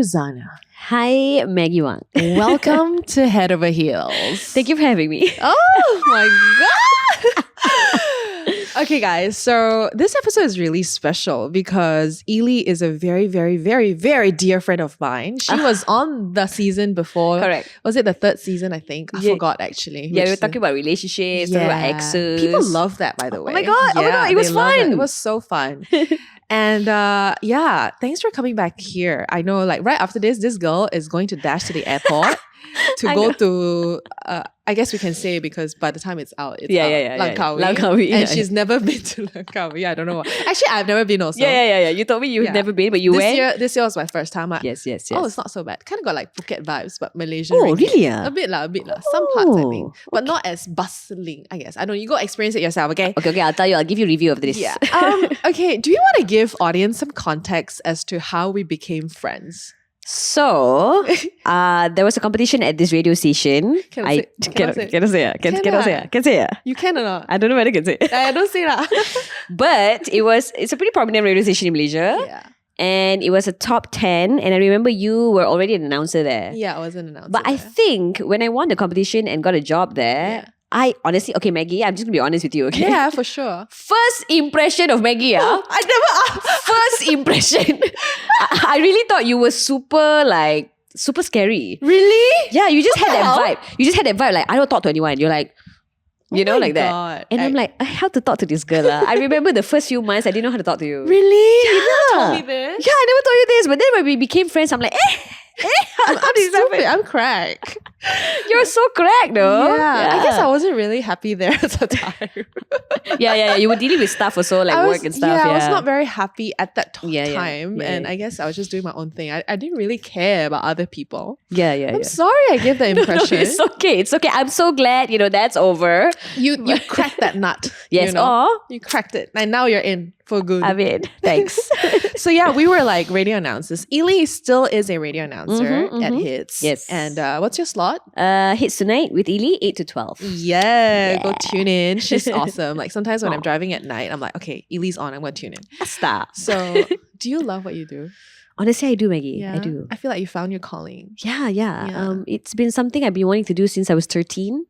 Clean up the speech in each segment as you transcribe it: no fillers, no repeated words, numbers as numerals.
Ruzana. Hi, Maggie Wang. Welcome to Head Over Heels. Thank you for having me. Oh my God. Okay, guys. So this episode is really special because Ili is a very, very, very, very dear friend of mine. She was on the season before. Correct. Was it the third season, I think? I Yeah. forgot actually. Yeah, we were talking about relationships, talking about exes. People love that, by the way. Oh my God, it was they love fun. It was so fun. And yeah, thanks for coming back here. I know, like right after this girl is going to dash to the airport to go to, I guess we can say because by the time it's out, it's Langkawi. Langkawi, And yeah. she's never been to Langkawi. I don't know why. Actually, I've never been also. Yeah. You told me you've never been, but you went. This year was my first time. Yes. Oh, it's not so bad. Kind of got like Phuket vibes, but Malaysian. Oh, ringgit. really? A bit lah. Some parts, I think. But not as bustling, I guess. I don't know. You go experience it yourself, okay? Okay, I'll tell you. I'll give you a review of this. Yeah. Okay, do you want to give audience some context as to how we became friends? So, there was a competition at this radio station. Cannot say. Can say. You can or not? I don't know whether I can say. I don't say that. But it's a pretty prominent radio station in Malaysia. Yeah. And it was a top 10. And I remember you were already an announcer there. Yeah, I was an announcer. But I think when I won the competition and got a job there, I honestly, okay, Maggie, I'm just going to be honest with you, okay? Yeah, for sure. First impression of Maggie, I never asked. First impression. I really thought you were super scary. Really? Yeah, you just What had the that hell? vibe. You just had that vibe like, I don't talk to anyone. You're like, you know, my like that. God. And I'm like, how to talk to this girl? I remember the first few months, I didn't know how to talk to you. Really? You Yeah. never told me this? Yeah, I never told you this. But then when we became friends, I'm like, I'm stupid. I'm cracked. you're so cracked though. Yeah. I guess I wasn't really happy there at the time. Yeah. You were dealing with stuff also, like work and stuff. Yeah, I was not very happy at that time. Yeah. And I guess I was just doing my own thing. I didn't really care about other people. Yeah. I'm sorry I gave the impression. It's okay. I'm so glad, that's over. You cracked that nut. Yes. You know? You cracked it. And now you're in for good. I mean, thanks. So yeah, we were like radio announcers. Ili still is a radio announcer at Hits. Yes. And what's your slot? Hits Tonight with Ili, 8 to 12. Yeah, go tune in. She's awesome. Like sometimes when I'm driving at night, I'm like, okay, Ili's on. I'm going to tune in. Stop. So do you love what you do? Honestly, I do, Maggie. Yeah. I do. I feel like you found your calling. Yeah. It's been something I've been wanting to do since I was 13.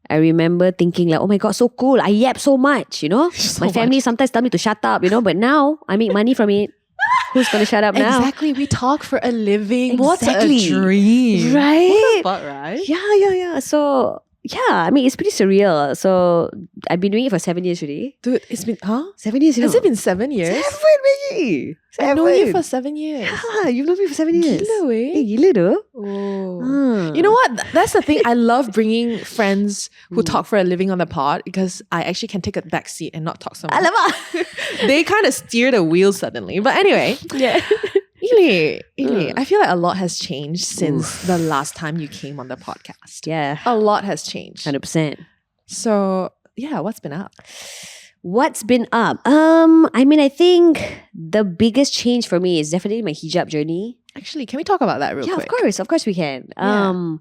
I remember thinking like, oh my God, so cool. I yap so much, So My family much. sometimes tell me to shut up, but now I make money from it. Who's going to shut up now? Exactly. We talk for a living. Exactly. What's a dream? Right? What the fuck, right? Yeah. So, yeah, I mean, it's pretty surreal. So, I've been doing it for 7 years already. Dude, it's been, 7 years, Has it been 7 years? 7, Maggie! I've known you for 7 years. Yeah, you've known me for 7 years. Gila weh. Gila though. Oh. You know what? That's the thing. I love bringing friends who talk for a living on the pod because I actually can take a back seat and not talk so much. Alamak. They kind of steer the wheel suddenly. But anyway, Yeah. Ili, I feel like a lot has changed since the last time you came on the podcast. Yeah. A lot has changed. 100%. So, yeah, what's been up? What's been up? I mean, I think the biggest change for me is definitely my hijab journey. Actually, can we talk about that real quick? Of course we can. Yeah.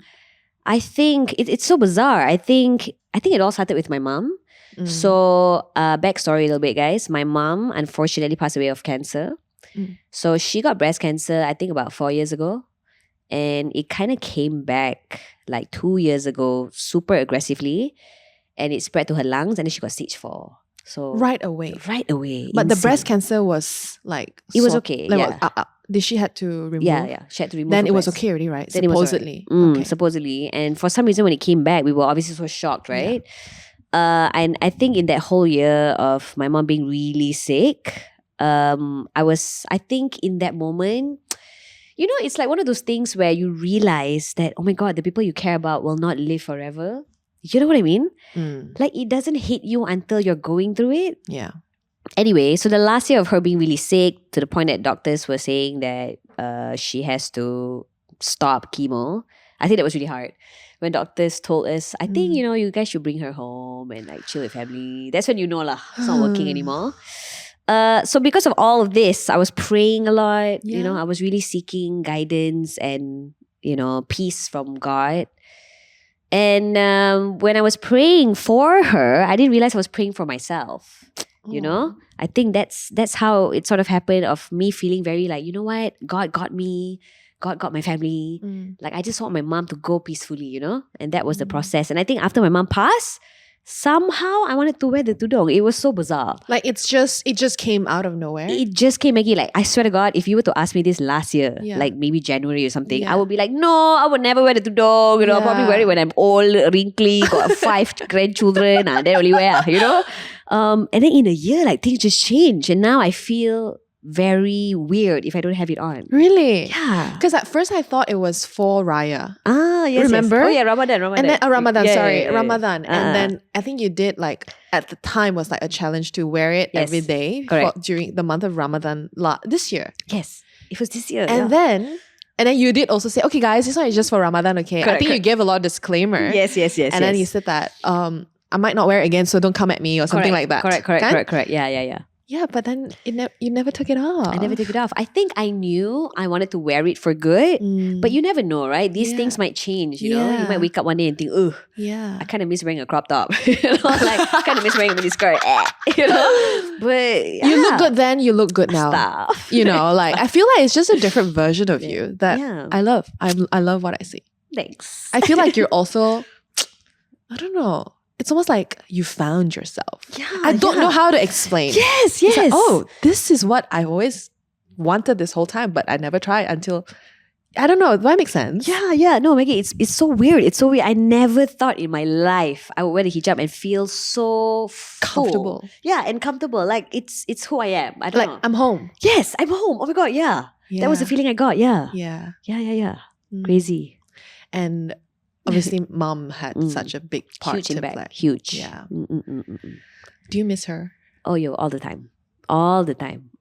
I think it's so bizarre. I think it all started with my mom. So, backstory a little bit, guys. My mom unfortunately passed away of cancer. So she got breast cancer, I think about 4 years ago. And it kind of came back like 2 years ago, super aggressively. And it spread to her lungs and then she got stage 4. So Right away. But The breast cancer was like... It was okay, yeah. Did she had to remove? Yeah. She had to remove Then her it was breast. okay already, right? Then it was Supposedly. alright. Okay. Supposedly. And for some reason when it came back, we were obviously so shocked, right? And I think in that whole year of my mom being really sick, I think in that moment, it's like one of those things where you realize that, oh my God, the people you care about will not live forever. You know what I mean? Like it doesn't hit you until you're going through it. Yeah. Anyway, so the last year of her being really sick to the point that doctors were saying that she has to stop chemo. I think that was really hard. When doctors told us, I think, you guys should bring her home and like chill with family. That's when you know lah, it's not working anymore. So because of all of this, I was praying a lot. Yeah. I was really seeking guidance and, peace from God. And when I was praying for her, I didn't realize I was praying for myself. I think that's how it sort of happened, of me feeling very like, you know what, God got me. God got my family. Mm. Like I just want my mom to go peacefully, you know? And that was the process. And I think after my mom passed, somehow I wanted to wear the tudung. It was so bizarre. Like it just came out of nowhere. It just came, Maggie. Like I swear to God, if you were to ask me this last year, Yeah. like maybe January or something, Yeah. I would be like, no, I would never wear the tudung. You know, I'll probably wear it when I'm old, wrinkly, got 5 grandchildren. Then only wear, you know. And then in a year, like things just change, and now I feel very weird if I don't have it on. Really? Yeah. Because at first I thought it was for Raya. Ah, yes. Remember? Yes. Oh yeah, Ramadan. And then Ramadan, Yeah, sorry, yeah, yeah, yeah. Ramadan. And then I think you did like at the time was like a challenge to wear it Yes. every day Correct. during the month of Ramadan this year. Yes, it was this year. And then you did also say, okay guys, this one is just for Ramadan, okay? I Correct, think you gave a lot of disclaimer. yes. And then you said that I might not wear it again, so don't come at me or something like that. Correct. Kan? Yeah. Yeah, but then you never took it off. I never took it off. I think I knew I wanted to wear it for good, but you never know, right? These things might change, you know? You might wake up one day and think, ugh, Yeah. I kind of miss wearing a crop top. You know? Like, I kind of miss wearing a mini skirt. You know? But You look good then, you look good now. Stuff. You know, like I feel like it's just a different version of you that Yeah. I love. I love what I see. Thanks. I feel like you're also, I don't know. It's almost like you found yourself. Yeah, I don't know how to explain. Yes. It's like, oh, this is what I always wanted this whole time, but I never tried until, I don't know. Does that make sense? Yeah. No, Maggie, it's so weird. It's so weird. I never thought in my life I would wear the hijab and feel so full. Comfortable. Yeah, and comfortable. Like it's who I am. I don't Like know. I'm home. Yes, I'm home. Oh my God, yeah. That was the feeling I got. Yeah. Yeah. Yeah. Mm. Crazy. And obviously mom had such a big part Huge to impact. play. Huge. Yeah. Mm. Do you miss her? Oh, yo, all the time. All the time.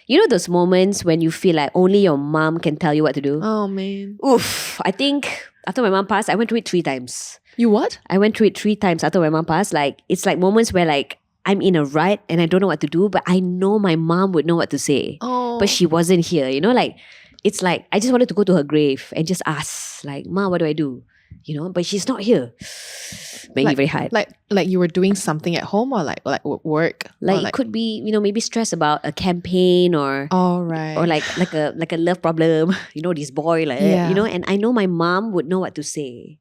You know those moments when you feel like only your mom can tell you what to do? Oh man. Oof. I think after my mom passed, I went through it 3 times. You what? I went through it 3 times after my mom passed. Like, it's like moments where like I'm in a rut and I don't know what to do, but I know my mom would know what to say. Oh. But she wasn't here, you know, like it's like I just wanted to go to her grave and just ask, like, Ma, what do I do? You know, but she's not here. Made it very hard. Like you were doing something at home or like work? Like, or it could be, you know, maybe stress about a campaign or oh right. or like a love problem. You know, this boy, like Yeah. you know, and I know my mom would know what to say.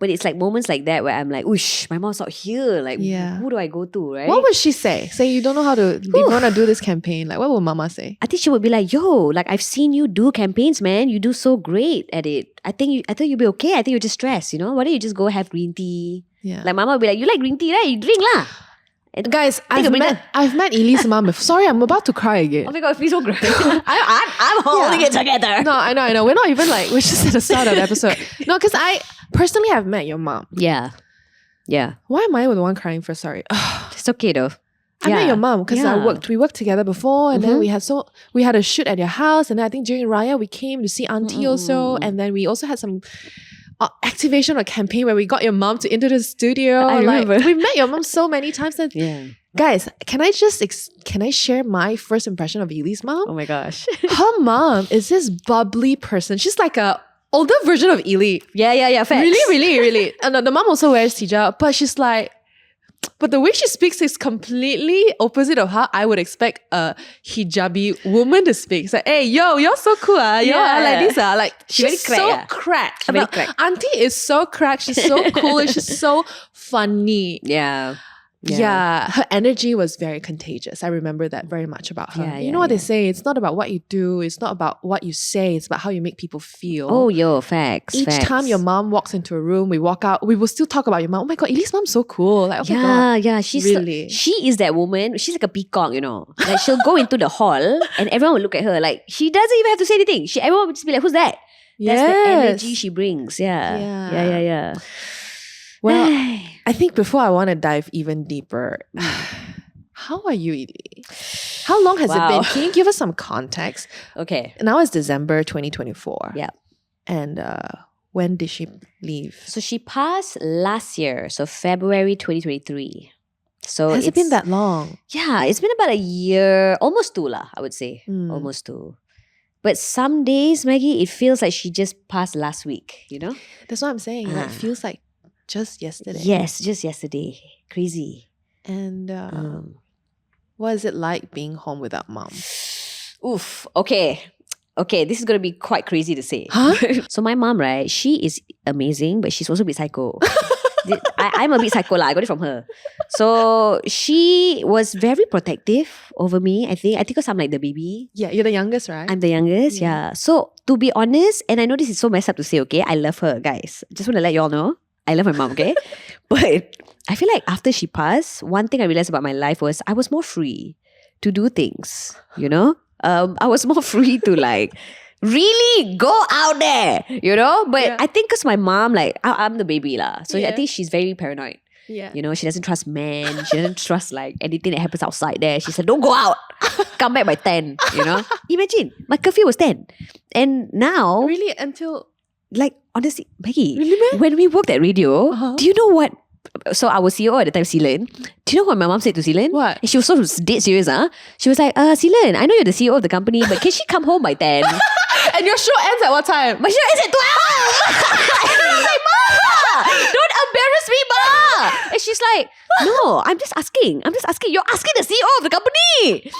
But it's like moments like that where I'm like, whoosh, my mom's not here. Like, Yeah. who do I go to, right? What would she say? Say you don't know how to you want to do this campaign. Like what would mama say? I think she would be like, yo, like I've seen you do campaigns, man. You do so great at it. I think you'll be okay. I think you're just stressed, you know? Why don't you just go have green tea? Yeah. Like mama would be like, you like green tea, right? You drink lah. And Guys, Think I've about met Ili's mom before. Sorry, I'm about to cry again. oh my god, it feels so great. I'm holding it together. No, I know. We're not even like, we're just at the start of the episode. No, because I personally have met your mom. Yeah. Why am I the one crying for sorry? It's okay though. I met your mom because we worked together before and then we had a shoot at your house and then I think during Raya we came to see auntie also and then we also had some activation or campaign where we got your mom to into the studio. I remember. We met your mom so many times and Yeah. guys, can I share my first impression of Ili's mom? Oh my gosh. Her mom is this bubbly person. She's like a older version of Ili. Yeah. Facts. Really. And the mom also wears hijab, but she's like, but the way she speaks is completely opposite of how I would expect a hijabi woman to speak. It's like, hey, yo, you're so cool. You're like this. Like, she's very cracked. Very But cracked. Auntie is so cracked. She's so cool. And she's so funny. Yeah. Yeah, her energy was very contagious. I remember that very much about her. Yeah, you know what they say? It's not about what you do. It's not about what you say. It's about how you make people feel. Oh, yo, facts. Each time your mom walks into a room, we walk out, we will still talk about your mom. Oh my God, Ili's mom's so cool. Like, oh my God. Yeah, she's Really? she is that woman. She's like a peacock, you know. Like she'll go into the hall and everyone will look at her. Like she doesn't even have to say anything. Everyone will just be like, "Who's that?" That's the energy she brings. Yeah. Yeah. Well, I think before I want to dive even deeper, how are you, Ili? How long has it been? Can you give us some context? Okay. Now it's December 2024. Yeah. And when did she leave? So she passed last year, so February 2023. So Has it been that long? Yeah, it's been about a year, almost 2 lah, I would say. Almost 2. But some days, Maggie, it feels like she just passed last week, you know? That's what I'm saying. Like, it feels like just yesterday. Yes, just yesterday. Crazy. And what is it like being home without mom? Oof. Okay. Okay, this is going to be quite crazy to say. Huh? So my mom, right, she is amazing, but she's also a bit psycho. I'm a bit psycho lah. I got it from her. So she was very protective over me, I think because I'm like the baby. Yeah, you're the youngest, right? I'm the youngest, yeah. So to be honest, and I know this is so messed up to say, okay, I love her, guys. Just want to let you all know, I love my mom, okay? But I feel like after she passed, one thing I realized about my life was I was more free to do things, you know? I was more free to like really go out there, you know? But Yeah. I think because my mom, like, I'm the baby lah. So I Yeah. think she's very paranoid. Yeah. You know, she doesn't trust men. She doesn't trust like anything that happens outside there. She said, don't go out. Come back by 10, you know? Imagine, my curfew was 10. And now, Really? Until... like, honestly, Maggie, Really, man? when we worked at radio, Uh-huh. do you know what? So our CEO at the time, Seelan, do you know what my mom said to Seelan? What? And she was so dead serious, huh? She was like, Seelan, I know you're the CEO of the company, but can she come home by 10? And your show ends at what time? My show ends at 12! And I was like, Ma! Don't embarrass me, Ma! And she's like, no, I'm just asking. You're asking the CEO of the company!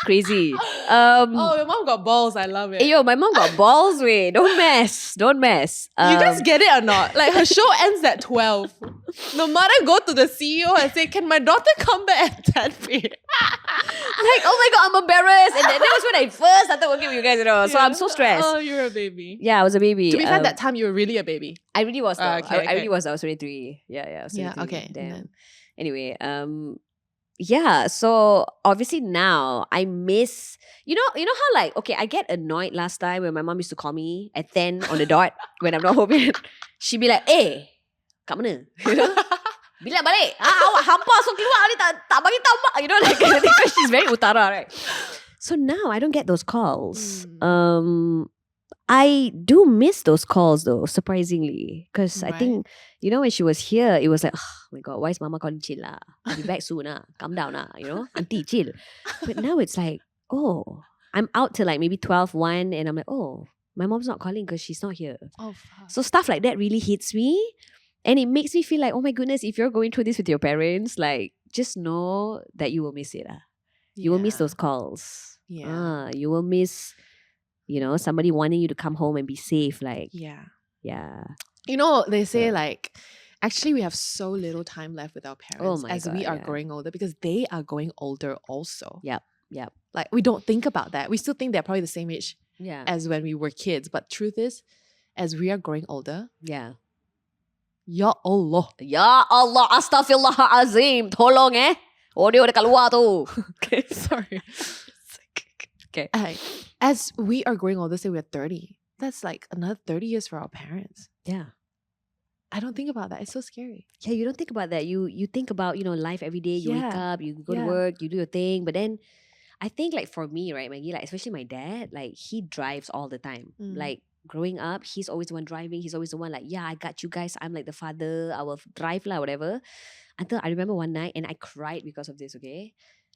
Crazy. Oh, your mom got balls. I love it. Yo, my mom got balls, wait. Don't mess. You guys get it or not? Like, her show ends at 12. The mother go to the CEO and say, can my daughter come back at 10 p.m.? Like, oh my God, I'm embarrassed. And that was when I first started working with you guys, you know. So I'm so stressed. Oh, you're a baby. Yeah, I was a baby. To be fair, that time you were really a baby. I really was though. Okay. I really was. I was 23. Yeah, I was 23. Yeah, okay. Damn. And then- Anyway, yeah, so obviously now I miss you know how like okay, I get annoyed last time when my mom used to call me at 10 on the dot when I'm not home yet. She'd be like, kat mana? You know? Bila balik? Awak hampa so keluar ni tak bagi tahu mak. You know, like because she's very utara, right? So now I don't get those calls. I do miss those calls though, surprisingly. Because I think, you know, when she was here, it was like, oh my God, why is mama calling chill lah? I'll be back soon lah. Calm down lah, you know? Auntie, chill. But now it's like, oh, I'm out till like maybe 12, 1 and I'm like, oh, my mom's not calling because she's not here. Oh, fuck. So stuff like that really hits me. And it makes me feel like, oh my goodness, if you're going through this with your parents, like, just know that you will miss it. You will miss those calls. Yeah. You will miss, you know, somebody wanting you to come home and be safe. Like, Yeah. yeah. You know, they say like, actually we have so little time left with our parents my as God, we are yeah. growing older because they are growing older also. Yep. Like, we don't think about that. We still think they're probably the same age Yeah. as when we were kids. But truth is, as we are growing older, Yeah. ya Allah. Ya Allah, astaghfirullahalazim. Tolong audio dekat luar tu. Okay, sorry. Okay. As we are growing older, say we're 30. That's like another 30 years for our parents. Yeah. I don't think about that. It's so scary. Yeah, you don't think about that. You think about, you know, life every day. You wake Yeah. up, you go to Yeah. work, you do your thing. But then I think like for me, right, Maggie, like especially my dad, like he drives all the time. Like growing up, he's always the one driving. He's always the one like, yeah, I got you guys. I'm like the father. I will drive lah, whatever. Until I remember one night and I cried because of this, okay?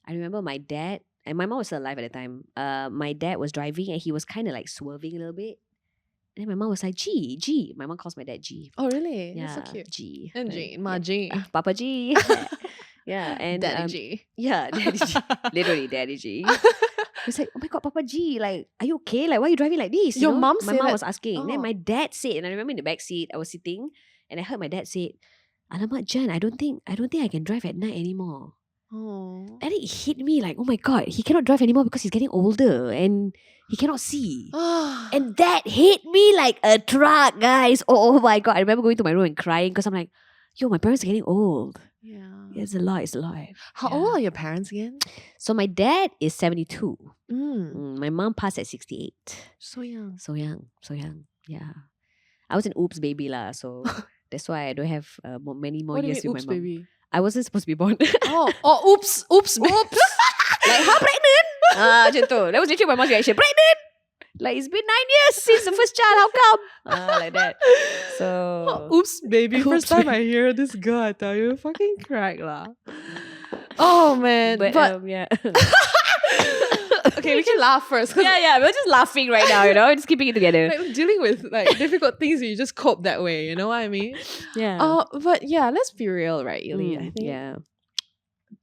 I remember my dad, and my mom was still alive at the time. My dad was driving and he was kind of like swerving a little bit. And then my mom was like, G. My mom calls my dad G. Oh, really? Yeah, That's so cute. G. And Right? G. Ma G. Papa G. Yeah, and Daddy G. yeah, Daddy G. Literally Daddy G. It's like, oh my God, Papa G, like, are you okay? Like, why are you driving like this? Your know? mom My said mom that- was asking. Then Oh. my dad said, and I remember in the back seat, I was sitting, and I heard my dad say, Alamak Jan, I don't think I can drive at night anymore. Oh. And it hit me like, oh my God, he cannot drive anymore because he's getting older and he cannot see. And that hit me like a truck, guys. Oh my God. I remember going to my room and crying because I'm like, yo, my parents are getting old. Yeah. It's a lot. How Yeah. old are your parents again? So my dad is 72. Mm. My mom passed at 68. So young. So young. Yeah. I was an oops baby lah. So that's why I don't have many more What do you years mean, with oops, my mom. baby? I wasn't supposed to be born. Oh, oops, baby. Like, how pregnant? Macam tu. That was literally my mom's reaction. Pregnant? Like, it's been 9 years since the first child. How come? Like that. So, Oops, baby. First Oops, time I hear this girl, I tell you, fucking crack lah. Oh, man. but yeah. okay, we can laugh first. 'cause, yeah. We're just laughing right now, you know? Just keeping it together. like, dealing with like difficult things, you just cope that way. You know what I mean? Yeah. But yeah, let's be real, right, Ili? I think yeah.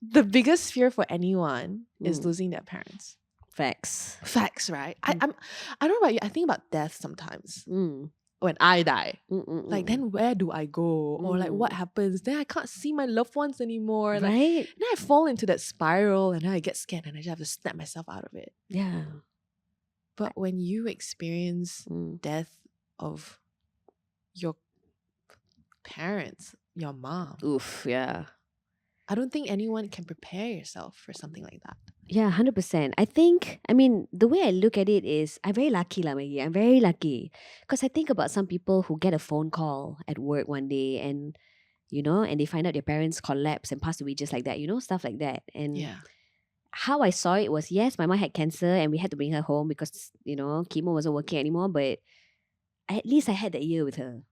the biggest fear for anyone is Mm. losing their parents. Facts. Facts, right? I don't know about you. I think about death sometimes. Mm. When I die, Mm-mm-mm. like then where do I go? Or like what happens? Then I can't see my loved ones anymore. Like, Right? then I fall into that spiral and then I get scared and I just have to snap myself out of it. Yeah. But when you experience Mm. death of your parents, your mom, Oof, yeah. I don't think anyone can prepare yourself for something like that. Yeah, 100%. I think, I mean, the way I look at it is, I'm very lucky, Maggie. I'm very lucky. Because I think about some people who get a phone call at work one day and, and they find out their parents collapsed and passed away just like that, stuff like that. And Yeah. how I saw it was, yes, my mom had cancer and we had to bring her home because, chemo wasn't working anymore. But at least I had that year with her,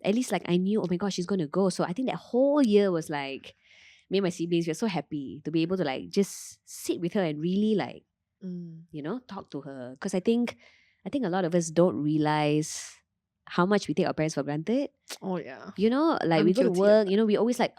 At least like I knew, oh my gosh, she's going to go. So I think that whole year was like, me and my siblings were so happy to be able to like just sit with her and really like, talk to her. Because I think a lot of us don't realize how much we take our parents for granted. Oh yeah. Like I'm we go to guilty of work, that. we always like,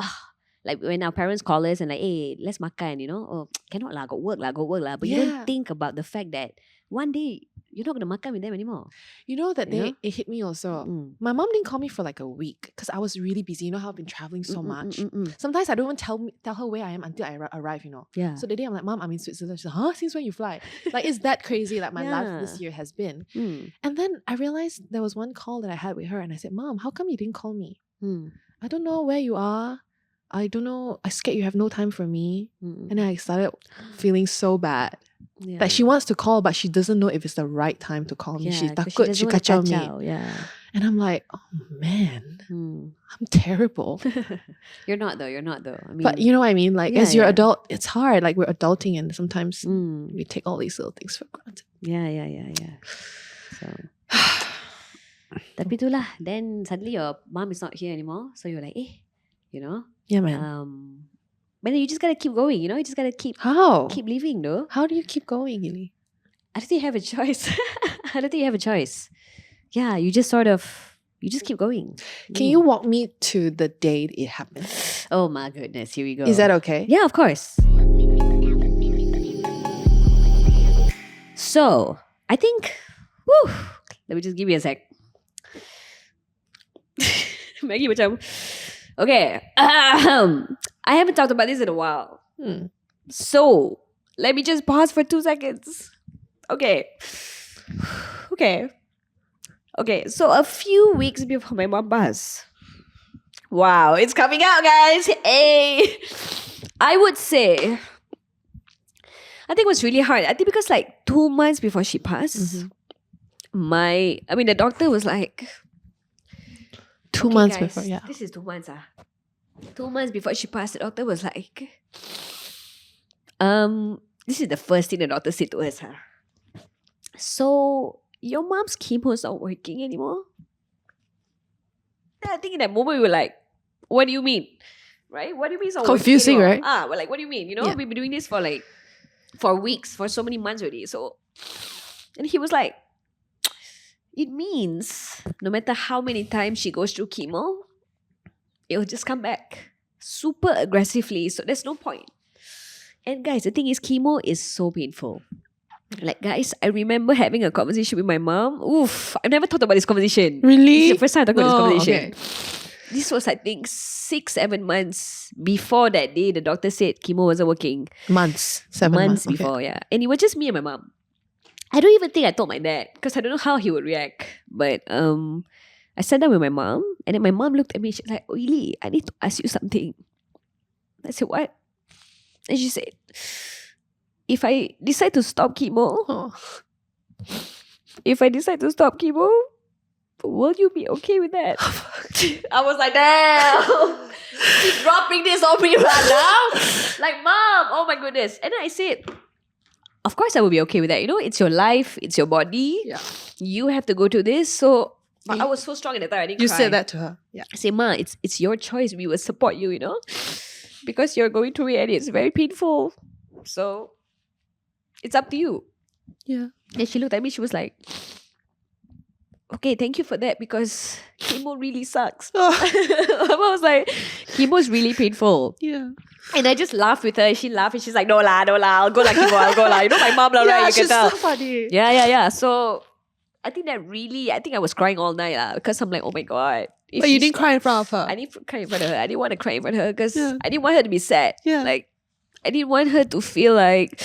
like when our parents call us and like, hey, let's makan, oh, cannot lah, got work lah. But you Yeah. don't think about the fact that one day you're not going to makan with them anymore. That You day, know? it hit me also. Mm. My mom didn't call me for like a week because I was really busy. You know how I've been traveling so much. Mm. Sometimes I don't even tell her where I am until I arrive, Yeah. So the day I'm like, Mom, I'm in Switzerland. She's like, huh? Since when you fly? Like, it's that crazy like my life this Yeah. year has been. Mm. And then I realized there was one call that I had with her and I said, Mom, how come you didn't call me? Mm. I don't know where you are. I don't know. I scared you have no time for me. Mm. And then I started feeling so bad. Yeah. That she wants to call, but she doesn't know if it's the right time to call me. She 'cause takut, she doesn't wanna kacau me. kacau, yeah. And I'm like, oh man, Mm. I'm terrible. You're not though. I mean, But you know what I mean? Like, Yeah, as you're yeah. adult, it's hard. Like, we're adulting and sometimes mm. we take all these little things for granted. Yeah. So, tapi itulah. Then suddenly your mom is not here anymore. So you're like, Yeah, man. but then you just gotta keep going. You just gotta keep How? living, though. How do you keep going, Ili? I don't think you have a choice. I don't think you have a choice. Yeah, you just keep going. Can you walk me to the date it happened? Oh my goodness, here we go. Is that okay? Yeah, of course. So, I think, let me just give you a sec. Maggie macam, okay. I haven't talked about this in a while. So, let me just pause for 2 seconds. Okay. So a few weeks before my mom passed. Wow, it's coming out, guys. Hey. I would say, I think it was really hard. I think because like 2 months before she passed, the doctor was like, 2 okay, months guys, before, yeah. This is 2 months. 2 months before she passed, the doctor was like, this is the first thing the doctor said to us. So, your mom's chemo is not working anymore? Then I think in that moment we were like, what do you mean? Right? What do you mean it's not Confusing, working right? We're like, what do you mean? Yeah. We've been doing this for weeks, for so many months already. So, and he was like, it means no matter how many times she goes through chemo, it'll just come back super aggressively. So there's no point. And guys, the thing is, chemo is so painful. Like, guys, I remember having a conversation with my mom. Oof, I've never thought about this conversation. Really? This is the first time I talked about this conversation. Okay. This was, I think, 6-7 months before that day the doctor said chemo wasn't working. 7 months okay. Before, yeah. And it was just me and my mom. I don't even think I told my dad because I don't know how he would react. But I sat down with my mom and then my mom looked at me. She's like, oh, Ili, I need to ask you something. I said, what? And she said, if I decide to stop chemo, will you be okay with that? I was like, damn, she's dropping this on me right now. Like, mom, oh my goodness. And then I said, of course I will be okay with that. It's your life, it's your body. Yeah. You have to go through this. So, but I was so strong at the time, I didn't You cry. said that to her. Yeah. I said, Ma, it's your choice. We will support you, because you're going through it and it's very painful. So, it's up to you. Yeah. And she looked at me, she was like, okay, thank you for that because chemo really sucks. I was like, chemo is really painful. Yeah. And I just laughed with her. She laughed and she's like, no lah, I'll go lah, chemo, I'll go lah. You know my mom lah, right? You can she's tell. so funny. Yeah. So I think I was crying all night lah, because I'm like, oh my God. But you didn't cry in front of her. I didn't cry in front of her. I didn't want to cry in front of her because Yeah. I didn't want her to be sad. Yeah. Like, I didn't want her to feel like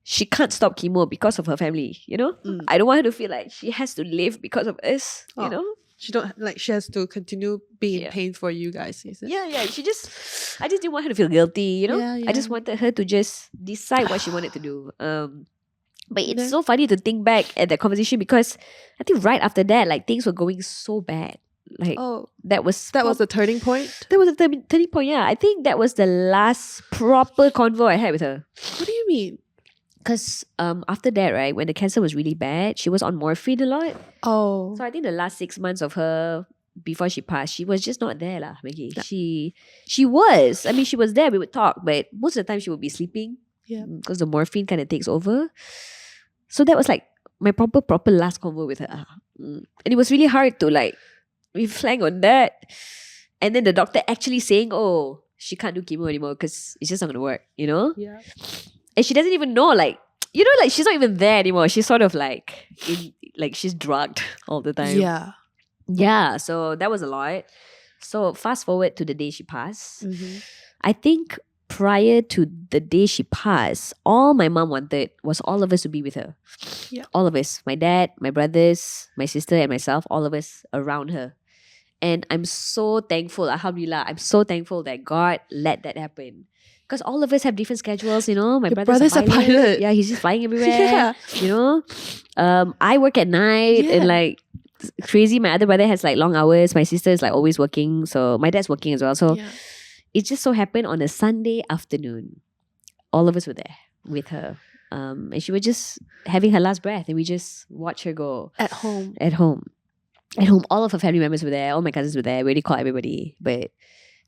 she can't stop chemo because of her family, you know? I don't want her to feel like she has to live because of us, you know? She has to continue being in pain for you guys, is it? Yeah. I just didn't want her to feel guilty, you know? Yeah. I just wanted her to just decide what she wanted to do. But it's so funny to think back at that conversation because I think right after that, like things were going so bad. Like that was the turning point? That was the turning point, yeah. I think that was the last proper convo I had with her. What do you mean? Because after that, right, when the cancer was really bad, she was on morphine a lot. Oh. So I think the last 6 months of her before she passed, she was just not there lah, Maggie. Yeah. She was. I mean, she was there, we would talk, but most of the time she would be sleeping. Yeah. Because the morphine kind of takes over. So that was like my proper last convo with her. And it was really hard to like reflect on that. And then the doctor actually saying, oh, she can't do chemo anymore because it's just not going to work, you know? Yeah. And she doesn't even know, like, you know, like she's not even there anymore. She's sort of like, she's drugged all the time. Yeah. Yeah, so that was a lot. So fast forward to the day she passed. Mm-hmm. I think prior to the day she passed, all my mom wanted was all of us to be with her. Yeah. All of us. My dad, my brothers, my sister and myself, all of us around her. And I'm so thankful, alhamdulillah, I'm so thankful that God let that happen. Because all of us have different schedules, you know. My Your brother's brother's a pilot. Yeah, he's just flying everywhere. Yeah. You know. I work at night and like crazy. My other brother has like long hours. My sister is like always working. So my dad's working as well. So it just so happened on a Sunday afternoon, all of us were there with her. And she was just having her last breath and we just watched her go. At home. At home. All of her family members were there. All my cousins were there. We already called everybody. But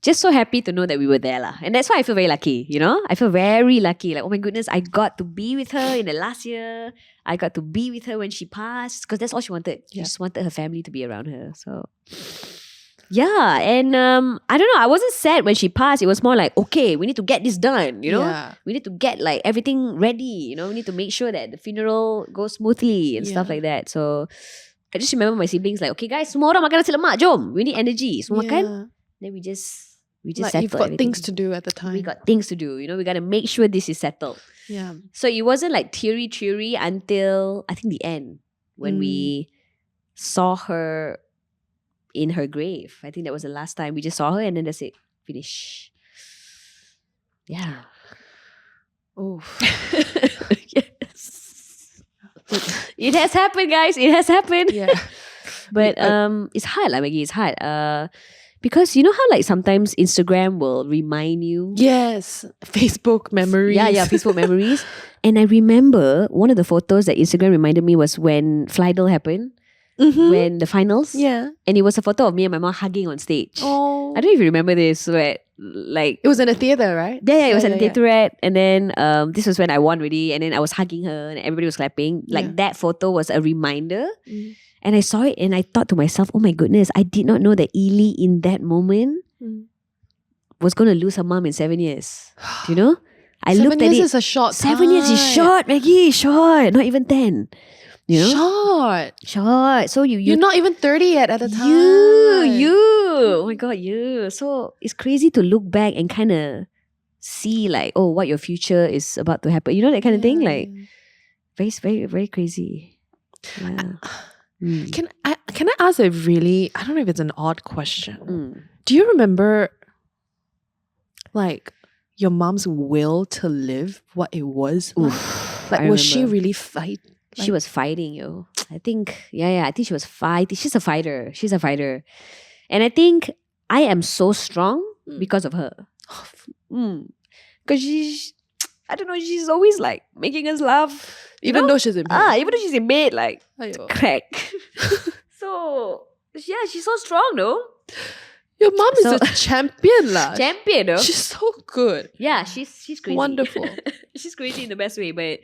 just so happy to know that we were there lah. And that's why I feel very lucky, you know? I feel very lucky. Like, oh my goodness, I got to be with her in the last year. I got to be with her when she passed. Because that's all she wanted. She just wanted her family to be around her. So, yeah. And I don't know. I wasn't sad when she passed. It was more like, okay, we need to get this done, you know? Yeah. We need to get like everything ready, you know? We need to make sure that the funeral goes smoothly and stuff like that. So, I just remember my siblings like, okay guys, semua orang makan nasi lemak, jom. We need energy. Semua makan. Then we just like settled you've got everything. things to do at the time. We got things to do, you know, we got to make sure this is settled. Yeah. So it wasn't like teary until I think the end when we saw her in her grave. I think that was the last time we just saw her and then that's it. Finish. Yeah. Oh. Yes. It has happened, guys. It has happened. Yeah. But it's hard, like Maggie. It's hard. Because you know how like sometimes Instagram will remind you. Yes. Facebook memories. Yeah, Facebook memories. And I remember one of the photos that Instagram reminded me was when Flydell happened. Mm-hmm. When the finals. Yeah. And it was a photo of me and my mom hugging on stage. Oh. I don't know if you remember this, but like It was in a theater, right? yeah, it was at the theaterette. And then this was when I won already. And then I was hugging her and everybody was clapping. Like that photo was a reminder. And I saw it and I thought to myself, oh my goodness, I did not know that Ili in that moment was going to lose her mom in 7 years. Do you know? I 7 looked at years it. is a short 7 years is time. short, Maggie. Short. Not even 10. You know? Short. So You're not even 30 yet at the time. You. Oh my God, you. So it's crazy to look back and kind of see like, oh, what your future is about to happen. You know, that kind of thing? Like, very, very, very crazy. Yeah. Can I ask a really, I don't know if it's an odd question. Do you remember like your mom's will to live, what it was? Like was she really fight? She was fighting, yo. I think, I think she was fighting. She's a fighter. And I think I am so strong because of her. Because I don't know, she's always like making us laugh. Even though she's in pain. Even though she's in bed, like, Aiyo. crack. So, yeah, she's so strong, though. Your mom is a champion lah. Champion, though. She's so good. Yeah, she's crazy. Wonderful. She's crazy in the best way, but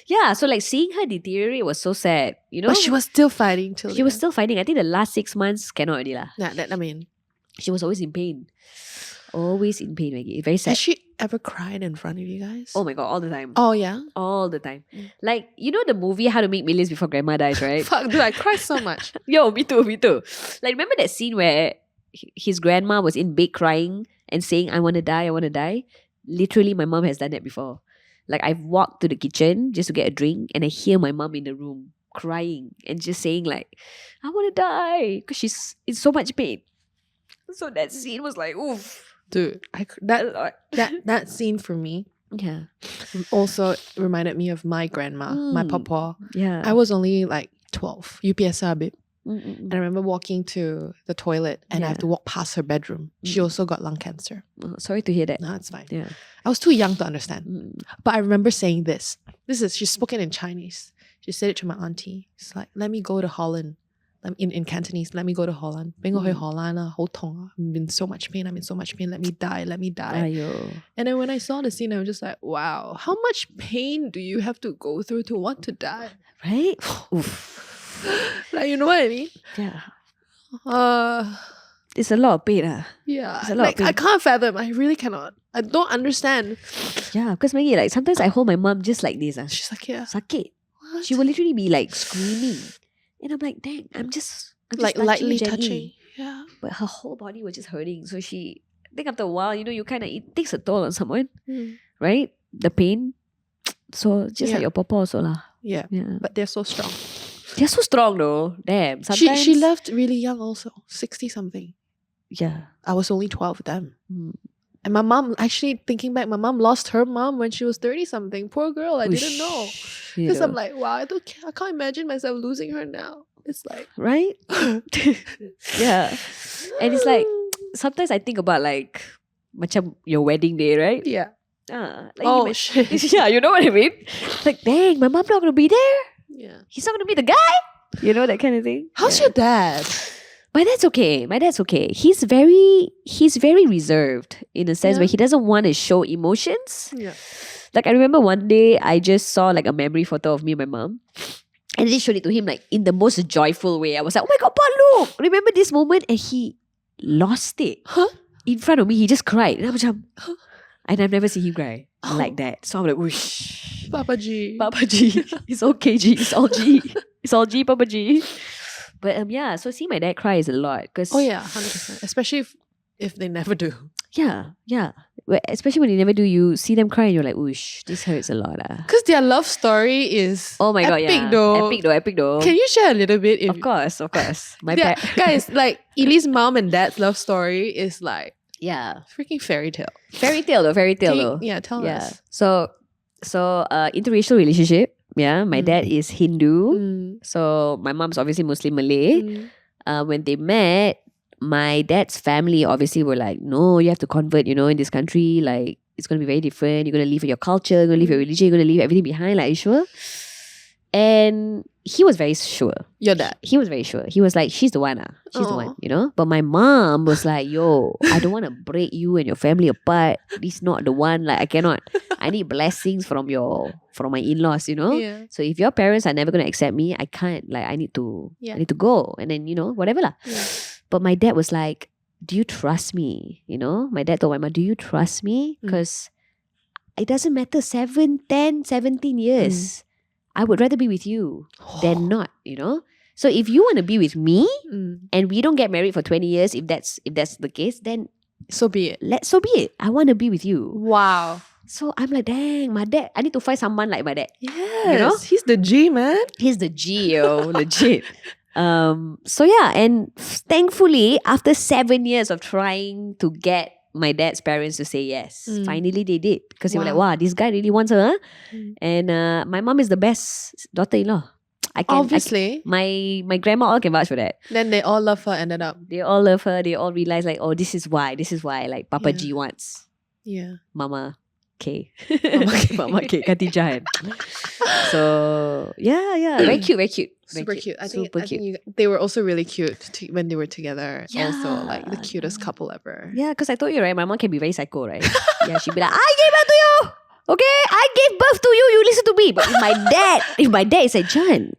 yeah, so like seeing her deteriorate was so sad, you know? But she was still fighting till She was still fighting. I think the last 6 months cannot already lah. Yeah, I mean. She was always in pain. Always in pain, Maggie. Very sad. Has she ever cried in front of you guys? Oh my god, all the time. Oh yeah? All the time. Like, you know the movie How to Make Millions Before Grandma Dies, right? Fuck, dude, I cry so much. Yo, me too, me too. Like, remember that scene where his grandma was in bed crying and saying, I want to die, I want to die? Literally, my mom has done that before. Like, I've walked to the kitchen just to get a drink and I hear my mom in the room crying and just saying like, I want to die because she's in so much pain. So that scene was like, oof. Dude, that scene for me Yeah. also reminded me of my grandma, my papa. Yeah. I was only like 12, UPSR babe. Mm-mm. And I remember walking to the toilet and I have to walk past her bedroom. She also got lung cancer. Oh, sorry to hear that. No, it's fine. Yeah. I was too young to understand. But I remember saying this. She's spoken in Chinese. She said it to my auntie. It's like, let me go to Holland. In Cantonese, let me go to Holland. 俾我去荷蘭啊，好痛啊. I'm in so much pain. Let me die. Ayo. And then when I saw the scene, I was just like, wow, how much pain do you have to go through to want to die? Right? Oof. Like, you know what I mean? Yeah. Uh, It's a lot of pain. yeah. It's a lot Like, of pain. I can't fathom. I really cannot. I don't understand. Yeah, because Maggie, like sometimes I hold my mom just like this. She's like, yeah. Sakit. What? She will literally be like screaming. And I'm like, dang, I'm just like touching lightly you gently. touching. Yeah. But her whole body was just hurting. So I think after a while, you kind of, it takes a toll on someone, right? The pain. So just like your papa also lah. Yeah. Yeah. But they're so strong. They're so strong though. Damn. Sometimes. She left really young also, 60 something. Yeah. I was only 12 then. And my mom, actually thinking back, my mom lost her mom when she was 30 something. Poor girl, I didn't know. Because I'm like, wow, I can't imagine myself losing her now. It's like, right? Yeah. And it's like, sometimes I think about like, macam your wedding day, right? yeah. Like Shit. yeah, you know what I mean? Like, dang, my mom not going to be there? Yeah. He's not going to be the guy? You know, that kind of thing. How's your dad? My dad's okay. He's very reserved in a sense where he doesn't want to show emotions. Yeah. Like I remember one day I just saw like a memory photo of me and my mom. And I just showed it to him like in the most joyful way. I was like, oh my god, Pa, look! Remember this moment? And he lost it. In front of me, he just cried. And I'm like, and I've never seen him cry like that. So I'm like, whoosh. Papa G. Papa G. It's okay, G. It's all G. It's all G, Papa G. But yeah, so seeing my dad cry is a lot. Cause, Oh yeah, 100%. Especially if they never do. Yeah. Well, especially when they never do, you see them cry and you're like, whoosh, this hurts a lot. Because their love story is Oh my god, yeah. Epic though. Can you share a little bit? Of course. Guys, like Ili's mom and dad's love story is like Yeah. freaking fairy tale. Fairy tale though. Yeah, tell us. So interracial relationship. Yeah. My dad is Hindu. So my mom's obviously Muslim Malay. When they met, my dad's family obviously were like, no, you have to convert, in this country. Like, it's going to be very different. You're going to leave your culture, you're going to leave your religion, you're going to leave everything behind. Like, are you sure? And he was very sure. Your dad? He was very sure. He was like, she's the one. She's the one, But my mom was like, yo, I don't want to break you and your family apart. This is not the one. Like, I cannot. I need blessings from my in-laws, Yeah. So if your parents are never going to accept me, I can't. Like, I need to go. And then, whatever lah. Yeah. But my dad was like, do you trust me? My dad told my mom, do you trust me? Because it doesn't matter 7, 10, 17 years. I would rather be with you than not, So if you want to be with me and we don't get married for 20 years, if that's the case, then so be it. So be it. I want to be with you. Wow. So I'm like, dang, my dad, I need to find someone like my dad. Yes. He's the G, man. He's the G, legit. So yeah, and thankfully, after 7 years of trying to get my dad's parents to say yes, finally they did. Because they were like, wow, this guy really wants her. And my mom is the best daughter-in-law. Obviously. My grandma all can vouch for that. Then they all love her, ended up. They all love her. They all realize like, oh, this is why like Papa G wants Mama K. Mama K, Khatijah. So yeah, very cute. Super cute. I think cute. They were also really cute when they were together. Also, like the cutest couple ever. Yeah, because I told you, right? My mom can be very psycho, right? Yeah, she'd be like, I gave birth to you. Okay, I gave birth to you. You listen to me. But if my dad is like, John,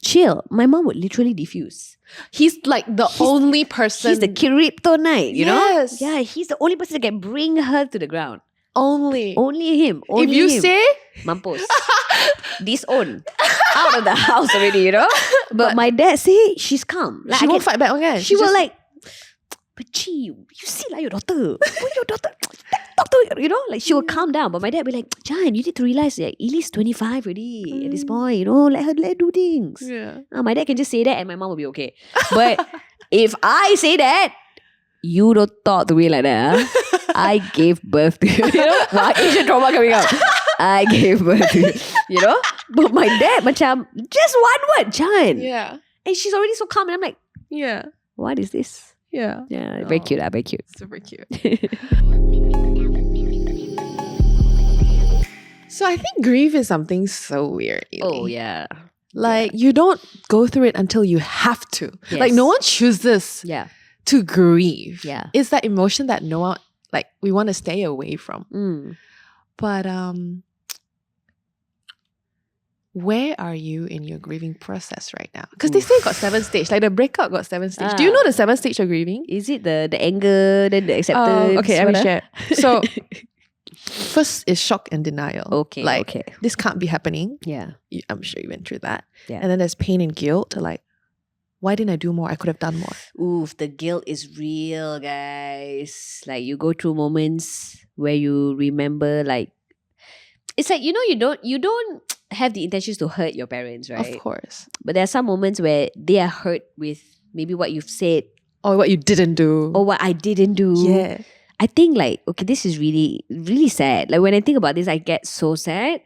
chill, my mom would literally diffuse. He's like the only person. He's the kryptonite, you know? Yes. Yeah, he's the only person that can bring her to the ground. Only. Only him. Only If you him. say, Mampus. Disown. Out of the house already, you know? But my dad say she's calm. Like, she won't fight back again. She will like, but gee, you see like your daughter. Oh, your daughter. Talk to her, you know? Like she will calm down. But my dad will be like, Jan, you need to realize that Ili's 25 already at this point, you know? Let her do things. Yeah. My dad can just say that and my mom will be okay. But if I say that, you don't talk to me like that. Huh? I gave birth to you. You know? Wow, Asian trauma coming out. I gave birth to you. You know? But my dad, macam, just one word, Jan. Yeah. And she's already so calm. And I'm like, Yeah. what is this? Yeah. Yeah, very cute. Very cute. Super cute. So I think grief is something so weird. Ili. Oh, yeah. Like you don't go through it until you have to. Yes. Like no one chooses Yeah. to grieve. Yeah. It's that emotion that no one, like we want to stay away from. Mm. But where are you in your grieving process right now? Because they say got 7 stage. Like the breakup got 7 stage. Do you know the 7 stage of grieving? Is it the anger, then the acceptance? Okay, let me what share. So first is shock and denial. Okay, Like okay. this can't be happening. Yeah. I'm sure you went through that. Yeah. And then there's pain and guilt. Like, why didn't I do more? I could have done more. Oof, the guilt is real, guys. Like you go through moments where you remember, like it's like you don't have the intentions to hurt your parents, right? Of course. But there are some moments where they are hurt with maybe what you've said Or what you didn't do. or what I didn't do. Yeah. I think like, okay, this is really, really sad. Like when I think about this, I get so sad.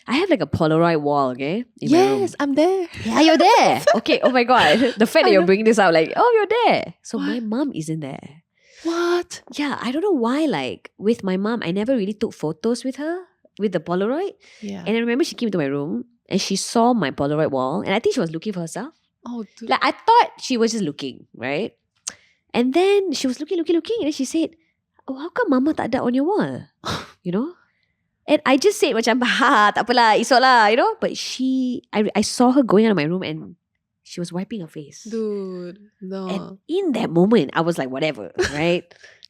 I have like a Polaroid wall, okay? In my room. Yes, I'm there. Yeah, you're there. Okay, oh my God. The fact that you're bringing this out, like, oh, you're there. So my What? mom isn't there. What? Yeah, I don't know why, like, with my mom, I never really took photos with her, with the Polaroid. Yeah. And I remember she came to my room and she saw my Polaroid wall and I think she was looking for herself. Oh, dude. Like, I thought she was just looking, right? And then she was looking, and then she said, oh, how come mama tak ada on your wall? You know? And I just said macam, tak apalah, esok lah, you know? But I saw her going out of my room and she was wiping her face. Dude, no. And in that moment, I was like, whatever, right?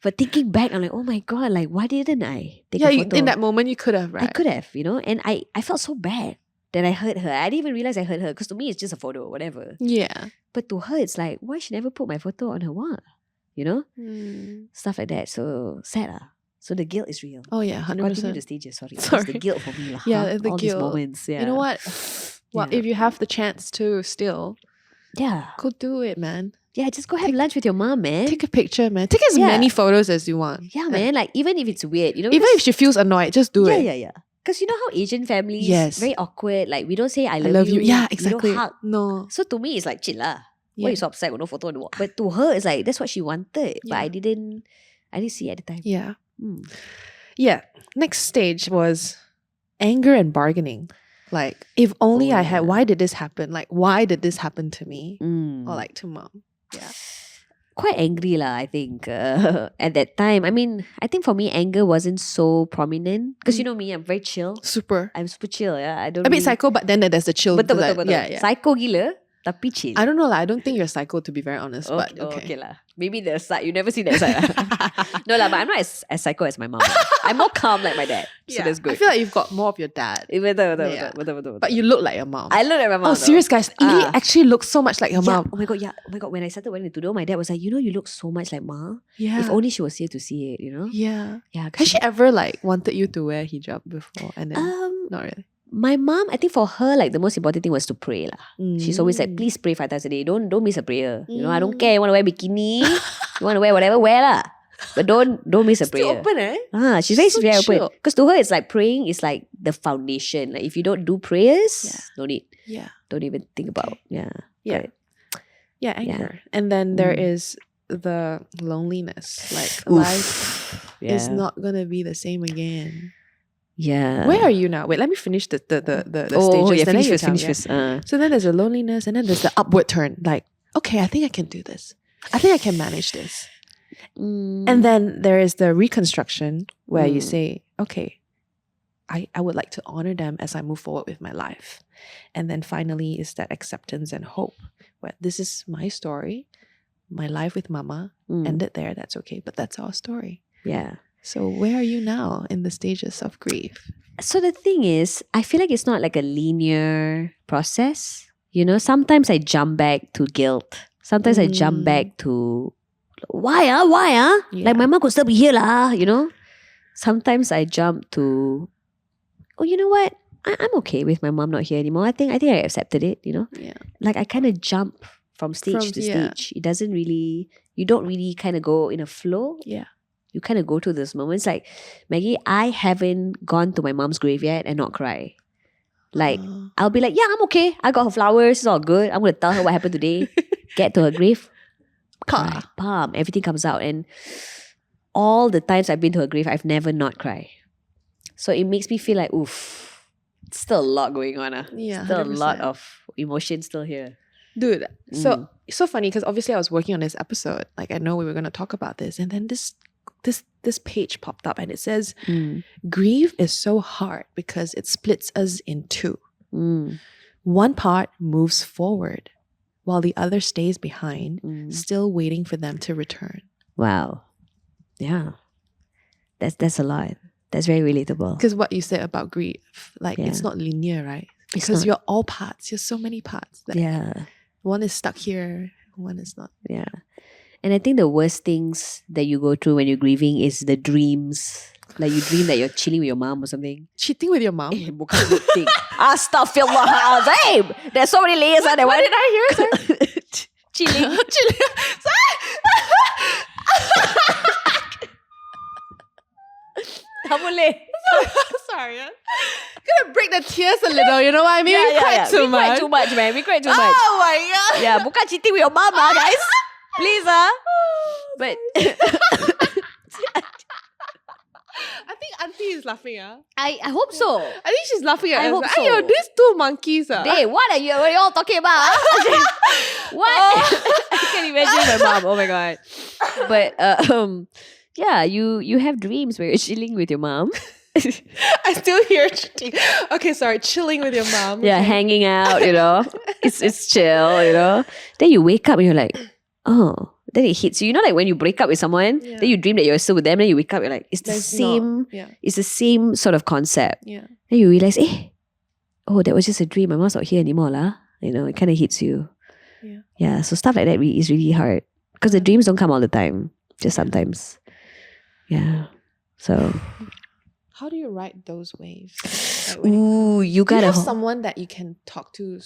But thinking back, I'm like, oh my God, like, why didn't I take a photo? In that moment, you could have, right? I could have, you know? And I felt so bad that I hurt her. I didn't even realize I hurt her because to me, it's just a photo, whatever. Yeah. But to her, it's like, why she never put my photo on her wall? You know? Stuff like that. So sad lah. So the guilt is real. Oh, yeah, 100%. Continue the stages, sorry. It's Sorry. the guilt for me lah. Yeah, the all guilt. these moments. Yeah. You know what? Well, Yeah. if you have the chance to still, Yeah. go do it, man. Yeah, just go have lunch with your mom, man. Take a picture, man. Take as Yeah. many photos as you want. Yeah, man. Like, even if it's weird, you know? Even because- if she feels annoyed, just do it. Yeah. Because you know how Asian families, Yes. very awkward. Like, we don't say I I love, love you. Yeah, We exactly. don't hug. No. So to me, it's like, chill lah. Yeah. Why you so upset with no photo on the wall? But to her, it's like, that's what she wanted. But Yeah. I didn't see it at the time. Yeah. Mm. Yeah. Next stage was anger and bargaining. Like, if only Oh, I had, yeah. why did this happen? Like, why did this happen to me? Mm. Or like to mom. Yeah. Quite angry lah, I think. At that time. I mean, I think for me, anger wasn't so prominent. Because you know me, I'm very chill. Super. I'm super chill, yeah. I don't A bit really- psycho, but then there's the chill. Betul. Yeah. Psycho gila, tapi chill. I don't know. Like, I don't think you're psycho, to be very honest. But okay lah. Maybe the side, you never see that side. No lah, but I'm not as psycho as my mom. I'm more calm like my dad. So that's good. I feel like you've got more of your dad. Betul. But you look like your mom. I look at my mom. Oh, serious, guys. Ili Ah. actually looks so much like her Yeah. mom. Oh my god. When I started wearing the tudung, my dad was like, you know, you look so much like Ma. Yeah. If only she was here to see it, you know? Yeah. Yeah. 'cause Has she ever like wanted you to wear hijab before? And then not really. My mom, I think for her, like the most important thing was to pray lah. She's always like, please pray 5 times a day. Don't miss a prayer. You know, I don't care. You want to wear bikini, you want to wear whatever, wear lah. But don't miss a prayer. open, eh? She's very, So very open. chill. Because to her, it's like praying is like the foundation. Like if you don't do prayers, Yeah. no need. Yeah. Don't even think about. Yeah. Yeah. Correct. Yeah, anger. And then there is the loneliness. Like life is not gonna be the same again. Yeah. Where are you now? Wait, let me finish the Oh, stages. yeah, and then finish you first, tell me, finish yeah. first. So then there's the loneliness, and then there's the upward turn. Like, okay, I think I can do this. I think I can manage this. And then there is the reconstruction where you say, okay, I would like to honor them as I move forward with my life. And then finally is that acceptance and hope. Where this is my story. My life with mama ended there. That's okay. But that's our story. Yeah. So where are you now in the stages of grief? So the thing is, I feel like it's not like a linear process. You know, sometimes I jump back to guilt. Sometimes I jump back to why? Yeah. Like my mom could still be here lah, you know? Sometimes I jump to, oh, you know what? I'm okay with my mom not here anymore. I think I accepted it, you know? Yeah. Like I kind of jump from stage to stage. It doesn't really, you don't really kind of go in a flow. Yeah. You kind of go through those moments. Like, Maggie, I haven't gone to my mom's grave yet and not cry. Like, I'll be like, yeah, I'm okay. I got her flowers. It's all good. I'm going to tell her what happened today. Get to her grave. Cry. Bam. Everything comes out. And all the times I've been to her grave, I've never not cried. So it makes me feel like, oof, it's still a lot going on. Yeah, still 100%. a lot of emotion still here. Dude, so it's so funny because obviously I was working on this episode. Like I know we were going to talk about this. And then this page popped up and it says, grief is so hard because it splits us in two. One part moves forward while the other stays behind, still waiting for them to return. Wow. Yeah. That's a lot. That's very relatable. Because what you said about grief, like it's not linear, right? Because you're all parts. You're so many parts. That one is stuck here, one is not. Yeah. And I think the worst things that you go through when you're grieving is the dreams. Like you dream that you're chilling with your mom or something. Cheating with your mom? Bukan good thing. Astaghfirullahalazim. There's so many layers on that one. What did I hear? Chilling. Tak boleh. Sorry. Gonna break the tears a little, you know what I mean? We cried too much. We cried too much, man. We cried too much. Oh my god. Yeah, bukan cheating with your mom, guys. Please, But I think Auntie is laughing. I hope so. I think she's laughing at I us. hope so. Ayo, these two monkeys. Hey, what are you all talking about? What? I can't imagine my mom. Oh my god. But yeah, you have dreams where you're chilling with your mom. I still hear cheating. Okay, sorry, chilling with your mom. Yeah, hanging out, you know. It's chill, you know. Then you wake up and you're like, oh. Then it hits you. You know, like when you break up with someone, then you dream that you're still with them, then you wake up, you're like, it's the same. It's the same sort of concept. Yeah. Then you realize, oh, that was just a dream. My mom's not here anymore, lah. You know, it kind of hits you. Yeah. Yeah. So stuff like that is really hard because the dreams don't come all the time. Just sometimes. Yeah. So. How do you ride those waves? Like Ooh, you do you gotta have someone that you can talk to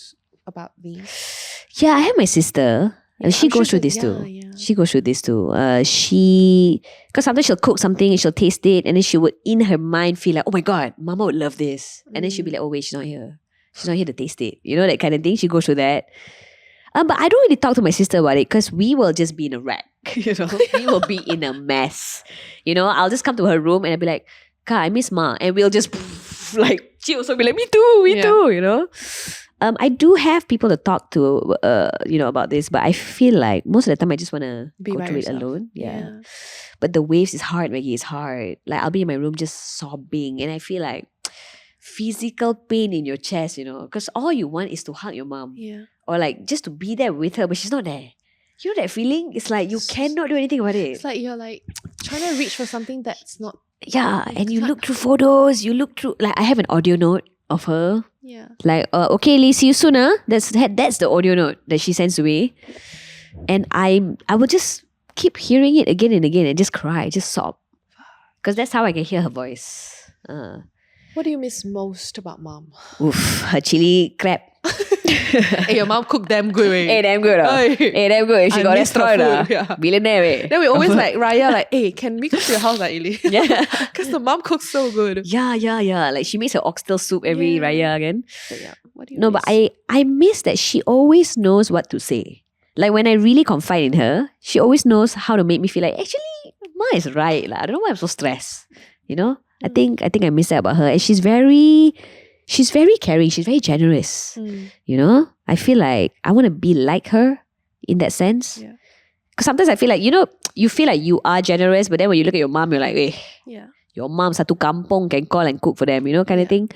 about these? Yeah, I have my sister. And she goes through this too. She goes through this too. Because sometimes she'll cook something and she'll taste it, and then she would in her mind feel like, oh my god, Mama would love this. And then she'll be like, oh wait, she's not here. She's not here to taste it. You know, that kind of thing. She goes through that. But I don't really talk to my sister about it because we will just be in a wreck. You know, we will be in a mess. You know, I'll just come to her room and I'll be like, God, I miss Ma, and we'll just like she also be like, me too. You know. I do have people to talk to, you know, about this, but I feel like most of the time I just want to go through it alone. Yeah. But the waves is hard, Maggie. It's hard. Like I'll be in my room just sobbing, and I feel like physical pain in your chest, you know, because all you want is to hug your mom, or like just to be there with her, but she's not there. You know that feeling? It's like you cannot do anything about it. It's like you're like trying to reach for something that's not. Yeah, and you look through photos. You look through, like I have an audio note of her. Yeah. Like, okay, Lee, see you soon. That's the audio note that she sends to me. And I will just keep hearing it again and again and just cry, just sob. Because that's how I can hear her voice. What do you miss most about Mom? Oof, her chili crab. Hey, your mom cooked damn good. Hey, damn good. Hey, damn good. She got a restaurant. Billionaire. Then we always like Raya, like, hey, can we come to your house, like Ili? Yeah. Because the mom cooks so good. Yeah. Like she makes her oxtail soup every Raya again. So, what do you miss? But I miss that she always knows what to say. Like when I really confide in her, she always knows how to make me feel like, actually, Ma is right. I don't know why I'm so stressed. You know? I think I miss that about her. And she's very caring. She's very generous. You know? I feel like I want to be like her in that sense. Yeah. Because sometimes I feel like, you know, you feel like you are generous, but then when you look at your mom, you're like, hey, your your mom satu kampung can call and cook for them, kind of thing.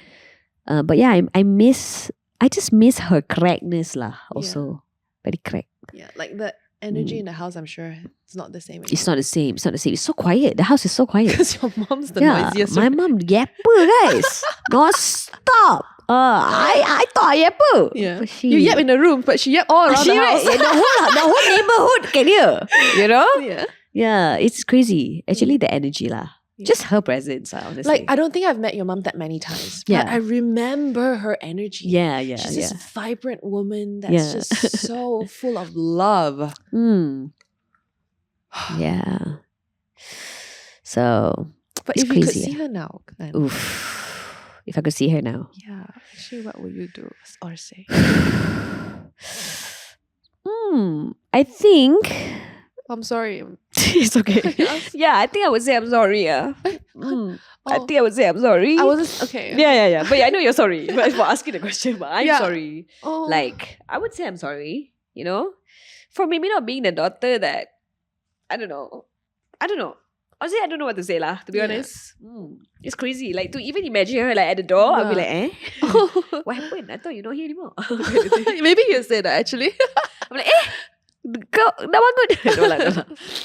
But yeah, I just miss her crackness lah. Also, very crack. Yeah, like the energy in the house, I'm sure it's not the same anymore. It's not the same. It's not the same. It's so quiet. The house is so quiet. Because your mom's the noisiest. My mom yapper, guys. Non stop. I thought I yapper. Yeah. But You yap in the room, but she yap all around the house. The whole neighborhood can hear. You know? Yeah. Yeah, it's crazy. Actually, the energy lah. Yeah. Just her presence, honestly. Like, I don't think I've met your mom that many times, but I remember her energy. Yeah. She's this vibrant woman that's just so full of love. Yeah. So, but it's if you could crazy, see her now, then, if I could see her now. yeah, actually, what would you do or say? I think I'm sorry. it's okay. Yeah, I think I would say I'm sorry. I think I would say I'm sorry. I wasn't okay. Yeah. But I know you're sorry. But for asking the question, but I'm Yeah. sorry. Oh. Like, I would say I'm sorry, for maybe not being the daughter that, I don't know. Honestly, I don't know what to say lah, to be honest. It's crazy. Like, to even imagine her like at the door, I'll be like, what happened? I thought you're not here anymore. Maybe you say that actually. I'm like, kau dah bangun. No lah.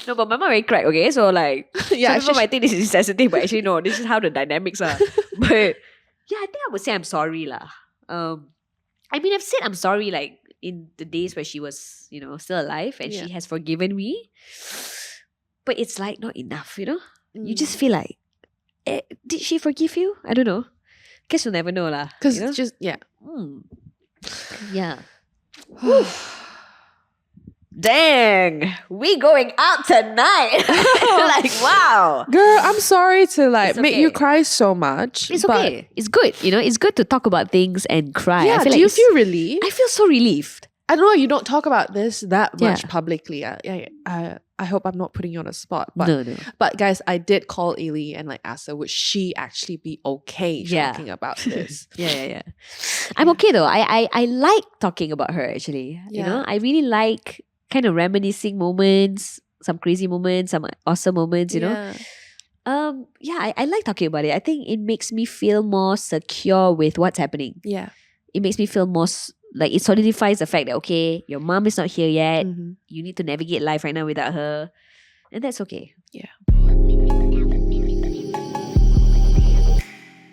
No, but my mom very crack, okay? So like, Yeah, some people might think this is insensitive, but actually no, this is how the dynamics are. But yeah, I think I would say I'm sorry lah. I mean, I've said I'm sorry like in the days where she was, still alive and she has forgiven me. But it's like not enough, You just feel like, did she forgive you? I don't know. Guess you'll never know lah. Because it's just, yeah. Yeah. Dang, we going out tonight. Like, wow. Girl, I'm sorry to It's make okay. you cry so much. It's but okay. It's good. It's good to talk about things and cry. Yeah, I feel do like you feel relieved? I feel so relieved. I don't know, you don't talk about this that much Yeah. publicly. I hope I'm not putting you on the spot. But No. But guys, I did call Ili and ask her, would she actually be okay Yeah. talking about this? Yeah. I'm okay though. I like talking about her actually. Yeah. I really like kind of reminiscing moments, some crazy moments, some awesome moments, you know. I like talking about it. I think it makes me feel more secure with what's happening. Yeah. It makes me feel more like it solidifies the fact that okay, your mom is not here yet. Mhm. You need to navigate life right now without her, and that's okay. Yeah.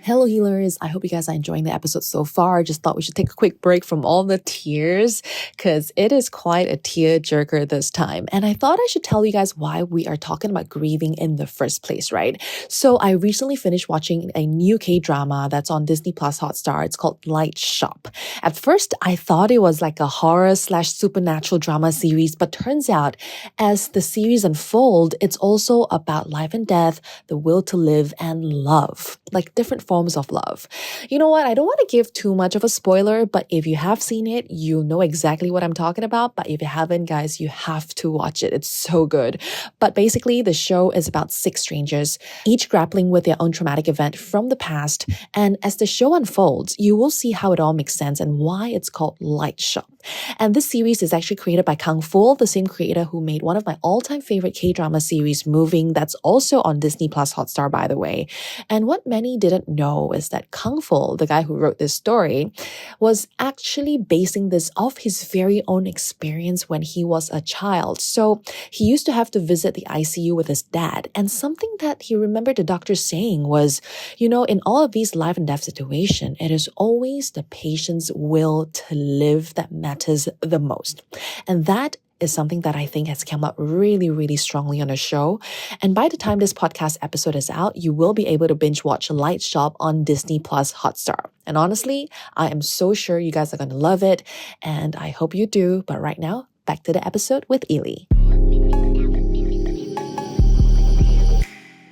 Hello healers, I hope you guys are enjoying the episode so far. Just thought we should take a quick break from all the tears because it is quite a tear jerker this time. And I thought I should tell you guys why we are talking about grieving in the first place, right? So I recently finished watching a new K-drama that's on Disney Hotstar. It's called Light Shop. At first, I thought it was like a horror/supernatural drama series, but turns out as the series unfolds, it's also about life and death, the will to live, and love, like different forms of love. You know what? I don't want to give too much of a spoiler, but if you have seen it, you know exactly what I'm talking about. But if you haven't, guys, you have to watch it. It's so good. But basically, the show is about 6 strangers, each grappling with their own traumatic event from the past. And as the show unfolds, you will see how it all makes sense and why it's called Light Shop. And this series is actually created by Kang Fu, the same creator who made one of my all-time favorite K-drama series, Moving, that's also on Disney Hotstar, by the way. And what many didn't know is that Kang Fu, the guy who wrote this story, was actually basing this off his very own experience when he was a child. So he used to have to visit the ICU with his dad, and something that he remembered the doctor saying was, in all of these life and death situations, it is always the patient's will to live that matters the most. And that is something that I think has come up really, really strongly on the show. And by the time this podcast episode is out, you will be able to binge watch Light Shop on Disney Hotstar. And honestly, I am so sure you guys are going to love it, and I hope you do. But right now, back to the episode with Ili.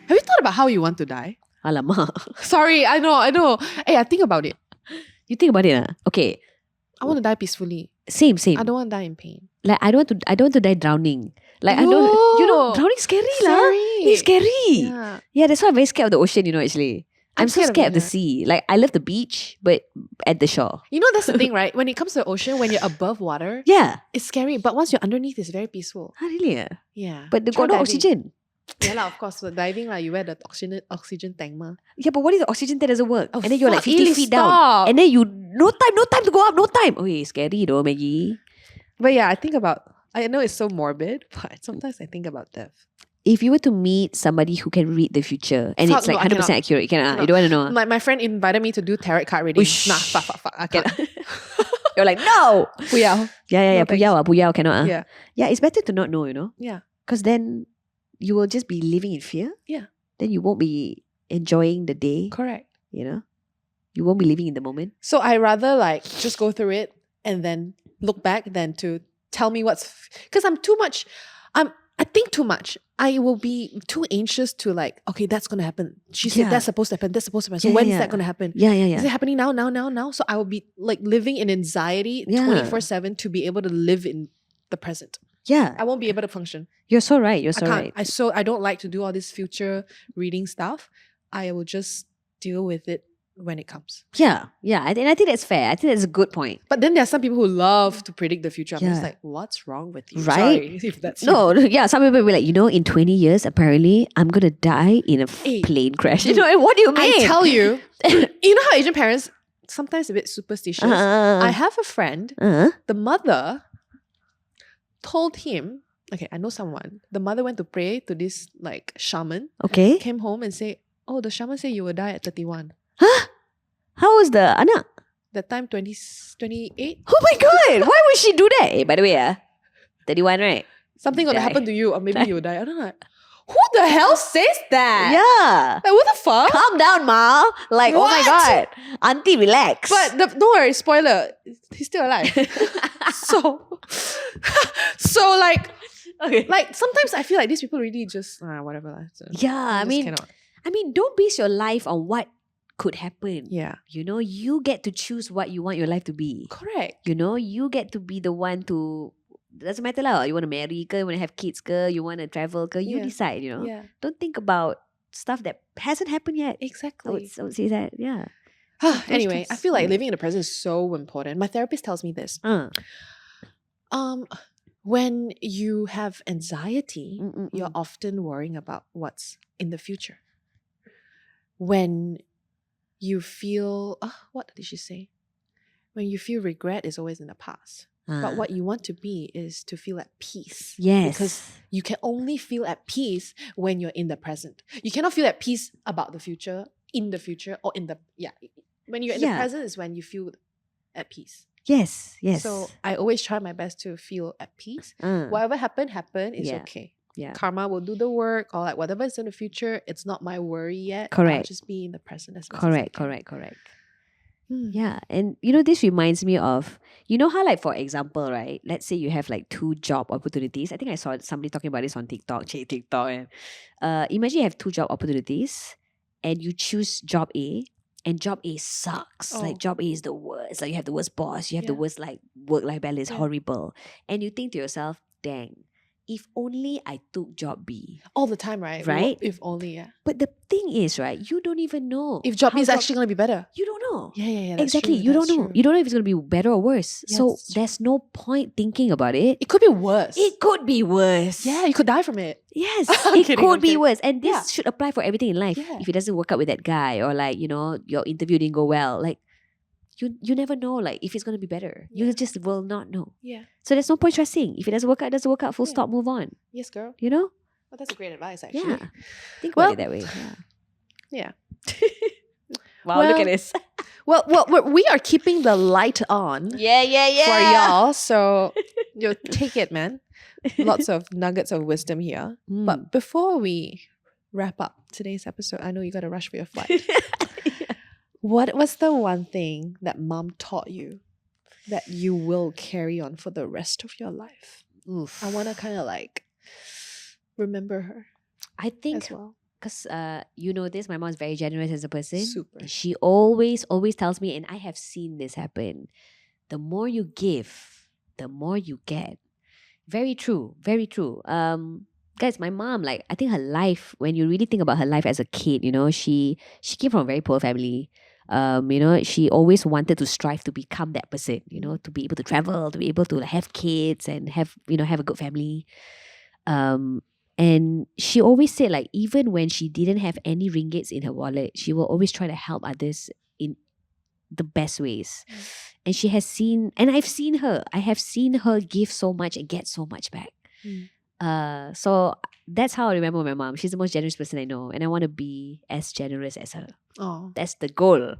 Have you thought about how you want to die? Alamak. Sorry, I know. Hey, I think about it. You think about it, Okay. I want to die peacefully. Same. I don't want to die in pain. Like I don't want to die drowning. Like I No. don't, drowning scary lah. It's scary. Yeah. Yeah, that's why I'm very scared of the ocean, actually. I'm so scared of the it. sea. Like I love the beach, but at the shore. That's the thing, right? When it comes to the ocean, when you're above water, Yeah. it's scary. But once you're underneath, it's very peaceful. Ah, really? Yeah. But the Try got no diving. oxygen. Yeah, lah, of course. So diving, you wear the oxygen tank, ma. Yeah, but what if the oxygen tank doesn't work? Oh, and then you're like fuck, 50 Ili, feet stop. down. And then no time to go up, no time. Okay, scary though, Maggie. But yeah, I know it's so morbid, but sometimes I think about death. If you were to meet somebody who can read the future and Fuck, it's like no, I 100% cannot. accurate, you cannot. You Cannot. don't want to know. My friend invited me to do tarot card reading. Ush. Nah, fuck. I can't. You're like, no. Yeah. Yeah. No, thanks. Puyao cannot. Yeah. Yeah, it's better to not know, Yeah. Because then you will just be living in fear. Yeah. Then you won't be enjoying the day, Correct. You won't be living in the moment. So I rather just go through it and then look back than to tell me because I think too much. I will be too anxious to okay, that's gonna happen. She said Yeah. that's supposed to happen. That's supposed to happen. So Yeah, when is yeah. that gonna happen? Yeah. Is it happening now? So I will be living in anxiety Yeah. 24/7 to be able to live in the present. Yeah. I won't be able to function. You're so right. You're I so can't. right. I don't like to do all this future reading stuff. I will just deal with it when it comes. Yeah. And I think that's fair. I think that's a good point. But then there are some people who love to predict the future. I'm just Yeah. like, what's wrong with you? Right? Sorry if that's you. No, yeah, some people will be like, in 20 years, apparently, I'm going to die in a Hey, plane crash. dude, And what do you mean? I tell you, you know how Asian parents sometimes a bit superstitious. Uh, I have a friend. uh, The mother told him. Okay, I know someone. The mother went to pray to this shaman. okay. Came home and say, "Oh, the shaman said you will die at 31." Huh? How was the anak? That time 28. Oh my god! Why would she do that? By the way, 31, right? Something gonna Die. happen to you, or maybe you'll die. I don't know. Who the hell says that? Yeah. What the fuck? Calm down, ma. Oh my What? god. Auntie, relax. But don't worry, spoiler, he's still alive. so okay. sometimes I feel like these people really just whatever lah. So Yeah, I just cannot. I mean, don't base your life on what could happen. Yeah, You get to choose what you want your life to be. correct. You get to be the one to. Doesn't matter lah. You want to marry ke, you want to have kids ke, you want to travel ke, you Yeah. decide. Yeah, Don't think about stuff that hasn't happened yet. exactly. I would say that. Yeah. Anyway, I stress. feel like living in the present is so important. My therapist tells me this. When you have anxiety, you're often worrying about what's in the future. When you feel, what did she say? When you feel regret is always in the past. But what you want to be is to feel at peace. Yes. Because you can only feel at peace when you're in the present. You cannot feel at peace about the future, in the future, or in the, when you're in the Yeah. present is when you feel at peace. Yes. So I always try my best to feel at peace. Uh, Whatever happened, is Yeah. okay. yeah. Karma will do the work, or whatever is in the future, it's not my worry yet. I'll Correct. just be in the present as much Correct. as I can. Hmm. Yeah. And this reminds me of, how for example, right? Let's say you have 2 job opportunities. I think I saw somebody talking about this on TikTok. TikTok. Imagine you have 2 job opportunities and you choose job A. And job A sucks. Oh. Job A is the worst. You have the worst boss. You have the Yeah. worst work-life balance. Yeah. Horrible. And you think to yourself, dang, if only I took job B. All the time, right? Right? If only, yeah. But the thing is, right, you don't even know. If job how is actually going to be better. You don't know. Yeah. That's Exactly. true, You don't that's know. true. You don't know if it's going to be better or worse. Yeah, So that's true. there's no point thinking about it. It could be worse. It could be worse. Yeah, you could die from it. Yes, I'm it kidding, could I'm be kidding. worse. And this Yeah. should apply for everything in life. Yeah. If it doesn't work out with that guy or your interview didn't go well, you never know if it's going to be better. You Yeah. just will not know. Yeah. So there's no point stressing. If it doesn't work out, it doesn't work out. Full Yeah. stop, move on. Yes, girl. Well, Well, that's a great advice, actually. yeah. Think Well, about it that way. Yeah. Yeah. Wow, look Well, at this. Well, we are keeping the light on Yeah. for y'all, so take it, man. Lots of nuggets of wisdom here. Mm. But before we wrap up today's episode, I know you got to rush for your flight. What was the one thing that mom taught you that you will carry on for the rest of your life? Oof. I want to kind of remember her I think as well. because you know this, my mom's very generous as a person. Super. She always tells me, and I have seen this happen. The more you give, the more you get. Very true. Very true. Guys, my mom, I think her life, when you really think about her life as a kid, she came from a very poor family. She always wanted to strive to become that person, to be able to travel, to be able to have kids and have a good family. And she always said, like, even when she didn't have any ringgits in her wallet, she will always try to help others in the best ways. And she has seen, and I have seen her give so much and get so much back. So that's how I remember my mom. She's the most generous person I know, and I want to be as generous as her. Oh, That's the goal.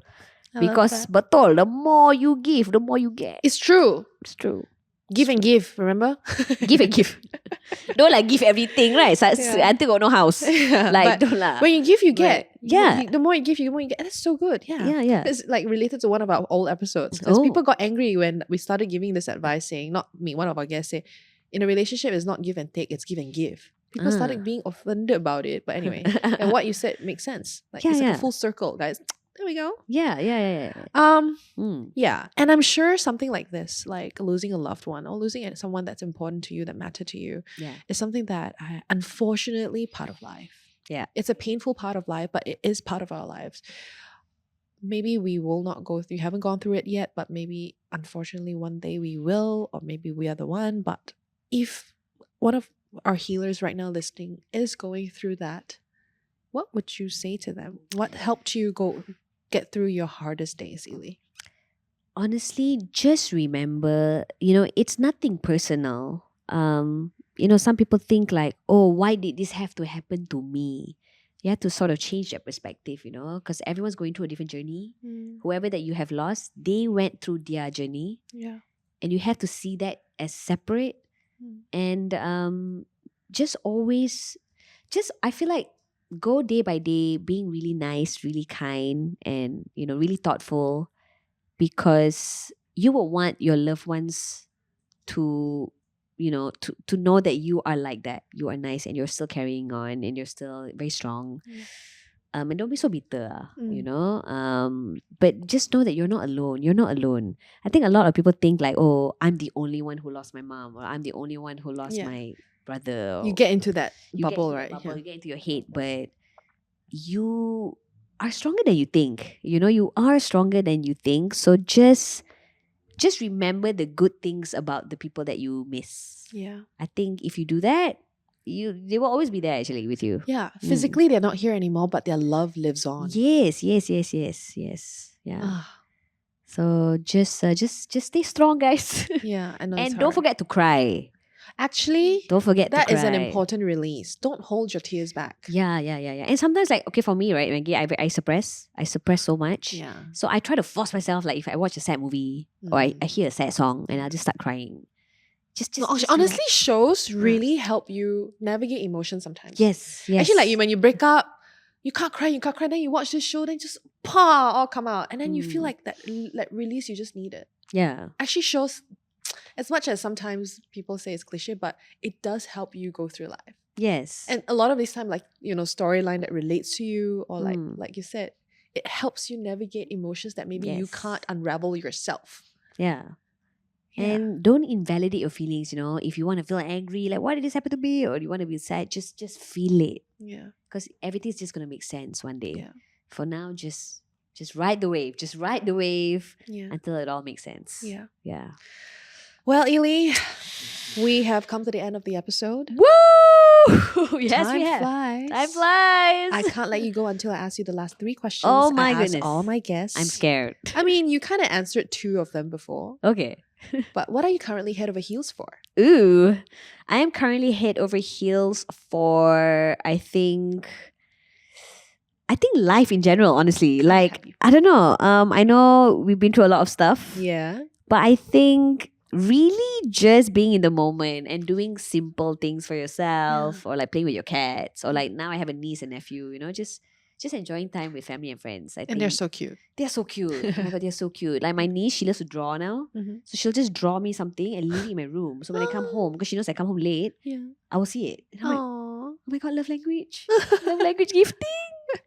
I love Because that. betul, the more you give, the more you get. It's true. It's true. Give and give, remember? Give and give. Don't like give everything, right? So Yeah. until got no house. Yeah, Like, but don't lah. when you give, you get. Yeah. The more you give, the more you get. That's so good. Yeah. Yeah. It's like related to one of our old episodes. Because Oh. people got angry when we started giving this advice, saying, not me, one of our guests say, in a relationship, it's not give and take, it's give and give. People started being offended about it. But anyway, and what you said makes sense. Like, Yeah, it's like yeah. a full circle, guys. There we go. Yeah. Yeah. And I'm sure something like this, like losing a loved one or losing someone that's important to you, that matter to you, Yeah. is something that unfortunately part of life. Yeah. It's a painful part of life, but it is part of our lives. Maybe we will not go through, haven't gone through it yet, but maybe unfortunately one day we will, or maybe we are the one. But if one of our healers right now listening is going through that, what would you say to them? What helped you get through your hardest days, Ili? Honestly, just remember, it's nothing personal. Some people think like, oh, why did this have to happen to me? You have to sort of change that perspective, because everyone's going through a different journey. Whoever that you have lost, they went through their journey. Yeah. And you have to see that as separate. And just always, I feel like, go day by day being really nice, really kind, and really thoughtful, because you will want your loved ones to to know that you are like that, you are nice, and you're still carrying on, and you're still very strong. And don't be so bitter, but just know that you're not alone. I think a lot of people think like, oh, I'm the only one who lost my mom, or I'm the only one who lost my brother. You get into that You bubble, get into right? that bubble, Yeah. you get into your head, but you are stronger than you think. You are stronger than you think. So just remember the good things about the people that you miss. Yeah. I think if you do that, they will always be there actually with you. Yeah. Physically, they're not here anymore, but their love lives on. Yes. Yeah. Ah, So just stay strong, guys. yeah. I know. And don't forget to cry. Actually, Don't forget that to cry. is an important release. Don't hold your tears back. Yeah. And sometimes, like, okay, for me, right, Maggie, I suppress so much. Yeah. So I try to force myself, like, if I watch a sad movie or I hear a sad song, and I'll just start crying. Just Honestly, shows really help you navigate emotions sometimes. Yes. Actually, like when you break up, you can't cry. Then you watch this show, then just all come out, and then you feel like that release you just needed. Yeah. Actually, shows, as much as sometimes people say it's cliche, but it does help you go through life. Yes. And a lot of this time, like, storyline that relates to you, or like you said, it helps you navigate emotions that maybe you can't unravel yourself. Yeah. Yeah. And don't invalidate your feelings, If you want to feel angry, like, why did this happen to me? Or you want to be sad, just feel it. Yeah. Because everything's just going to make sense one day. Yeah. For now, just ride the wave. Just ride the wave Yeah. until it all makes sense. Yeah. Yeah. Well, Ili, we have come to the end of the episode. Woo! Yes, Time we have. flies. Time flies. I can't let you go until I ask you the last 3 questions. Oh my I asked goodness. all my guests. I'm scared. I mean, you kind of answered 2 of them before, Okay. but what are you currently head over heels for? Ooh. I am currently head over heels for, I think life in general, honestly. Like, I don't know. I know we've been through a lot of stuff. Yeah. But I think really just being in the moment and doing simple things for yourself, or like playing with your cats, or like now I have a niece and nephew, just enjoying time with family and friends. I think And they're so cute. they're so cute. Oh my god, they're so cute. Like my niece, she loves to draw now. Mhm. So she'll just draw me something and leave it in my room. So when I come home, because she knows I come home late, Yeah. I will see it. And I'm like, Aww. oh my god, love language. Love language gifting.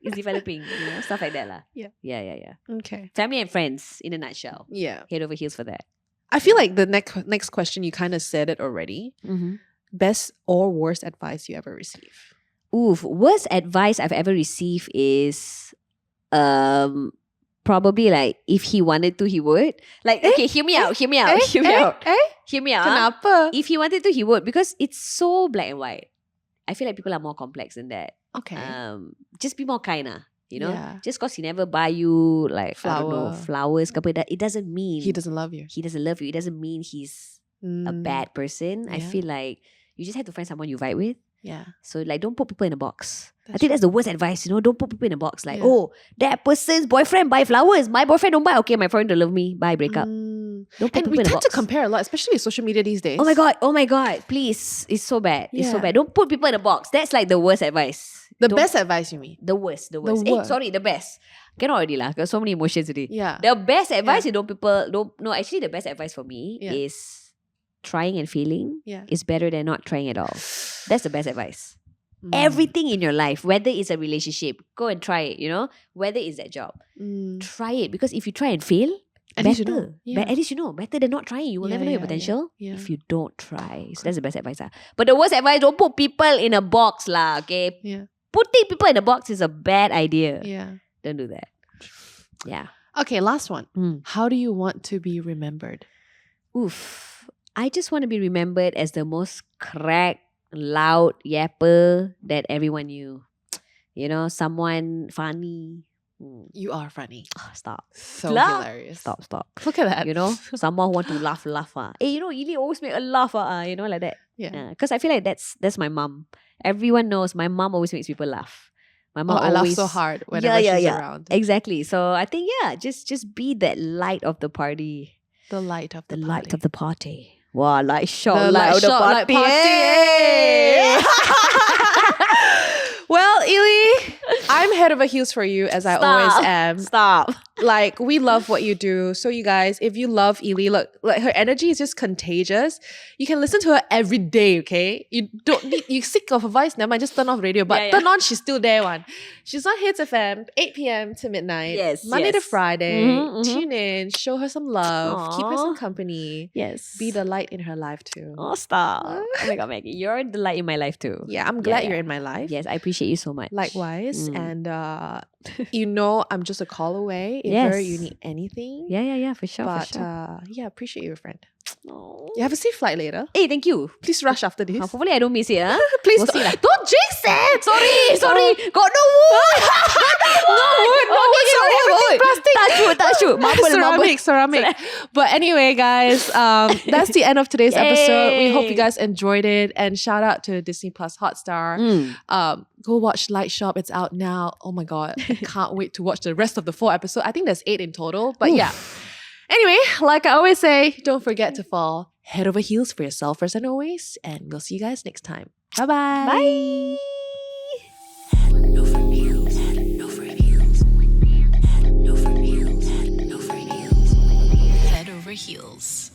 It's developing, stuff like that lah. Yeah. Yeah. Okay. Family and friends in a nutshell. Yeah. Head over heels for that. I feel like the next question, you kind of said it already. Best or worst advice you ever received? Oof, worst advice I've ever received is probably like, if he wanted to, he would. Like, okay, hear me out. Hear me out. Hear me out. Hear me out. Kenapa? If he wanted to, he would, because it's so black and white. I feel like people are more complex than that. Okay. Just be more kinder. You know, Yeah. just because he never buy you like I don't know, Flower. flowers, it doesn't mean He doesn't love you. he doesn't love you. It doesn't mean he's a bad person. I Yeah. feel like you just have to find someone you vibe with. Yeah. So like, don't put people in a box. I That's think that's the worst advice. You know, don't put people in a box. Like, Yeah. oh, that person's boyfriend buy flowers. My boyfriend don't buy. Okay, my friend don't love me. Bye, break up. Don't put And people we in a tend box. to compare a lot, especially with social media these days. Oh my god, please. It's so bad. It's so Yeah. bad. Don't put people in a box. That's like the worst advice. The Don't- best advice, you mean? The worst. The The worst. best. Cannot already lah. Got so many emotions today. Yeah. The best advice you actually the best advice for me Yeah. is trying and failing Yeah. is better than not trying at all. That's the best advice. Mm. Everything in your life, whether it's a relationship, go and try it, you know, whether it's that job. Mm. Try it because if you try and fail, At better. least you know. Yeah. At least you know. Better than not trying. You will Yeah, never know your yeah, potential yeah. if you don't try. So that's the best advice. But the worst advice, don't put people in a box lah, okay? Yeah. Putting people in a box is a bad idea. Yeah. Don't do that. Yeah. Okay, last one. Mm. How do you want to be remembered? Oof. I just want to be remembered as the most cracked, loud yapper that everyone knew. You know, someone funny. You are funny. Stop. So Laugh. hilarious. Stop. Look at that. You know, someone who want to laugh. Hey, you know, Ili always make a laugh. You know, like that. Yeah. Because I feel like that's my mom. Everyone knows my mom always makes people laugh. My mom I laugh always so hard whenever she's around. Exactly. So I think just be that light of the party. The light of the The party. light of the party. Wow, light shot, The light light of the shot, party. light party. Hey! Well, Ili, I'm head over heels for you as I always am. Stop. Like, we love what you do. So you guys, if you love Ili, look, like her energy is just contagious. You can listen to her every day, okay? You don't need, you sick of her voice, never mind, just turn off radio. But Yeah, yeah. turn on, she's still there one. She's on Hits FM, 8 p.m. to midnight. Yes, Monday to yes. Friday. Mhm, mhm. Tune in, show her some love, keep her some Aw. company. Yes. Be the light in her life too. Oh, stop. Oh my God, Maggie. You're the light in my life too. Yeah, I'm glad yeah. you're in my life. Yes, I appreciate you so much. Likewise. Mm. And you know I'm just a call away if Yes. ever you need anything. Yeah, for sure. But for sure. yeah, appreciate you, friend. Oh. You have a safe flight later. Hey, thank you. Please rush after this. Hopefully I don't miss it. Huh? Please We'll see lah. don't jinx it. Sorry. Got no wood. No wood. Plastic. Touch wood. Marble. Ceramic. But anyway, guys, that's the end of today's episode. We hope you guys enjoyed it. And shout out to Disney Plus Hotstar. Go watch Light Shop. It's out now. Oh my God. I can't wait to watch the rest of the 4 episodes. I think there's 8 in total. But yeah. Anyway, like I always say, don't forget to fall head over heels for yourself first and always. And we'll see you guys next time. Bye-bye. Bye. Head over heels. Head over heels. Head over heels. Head over heels. Head over heels.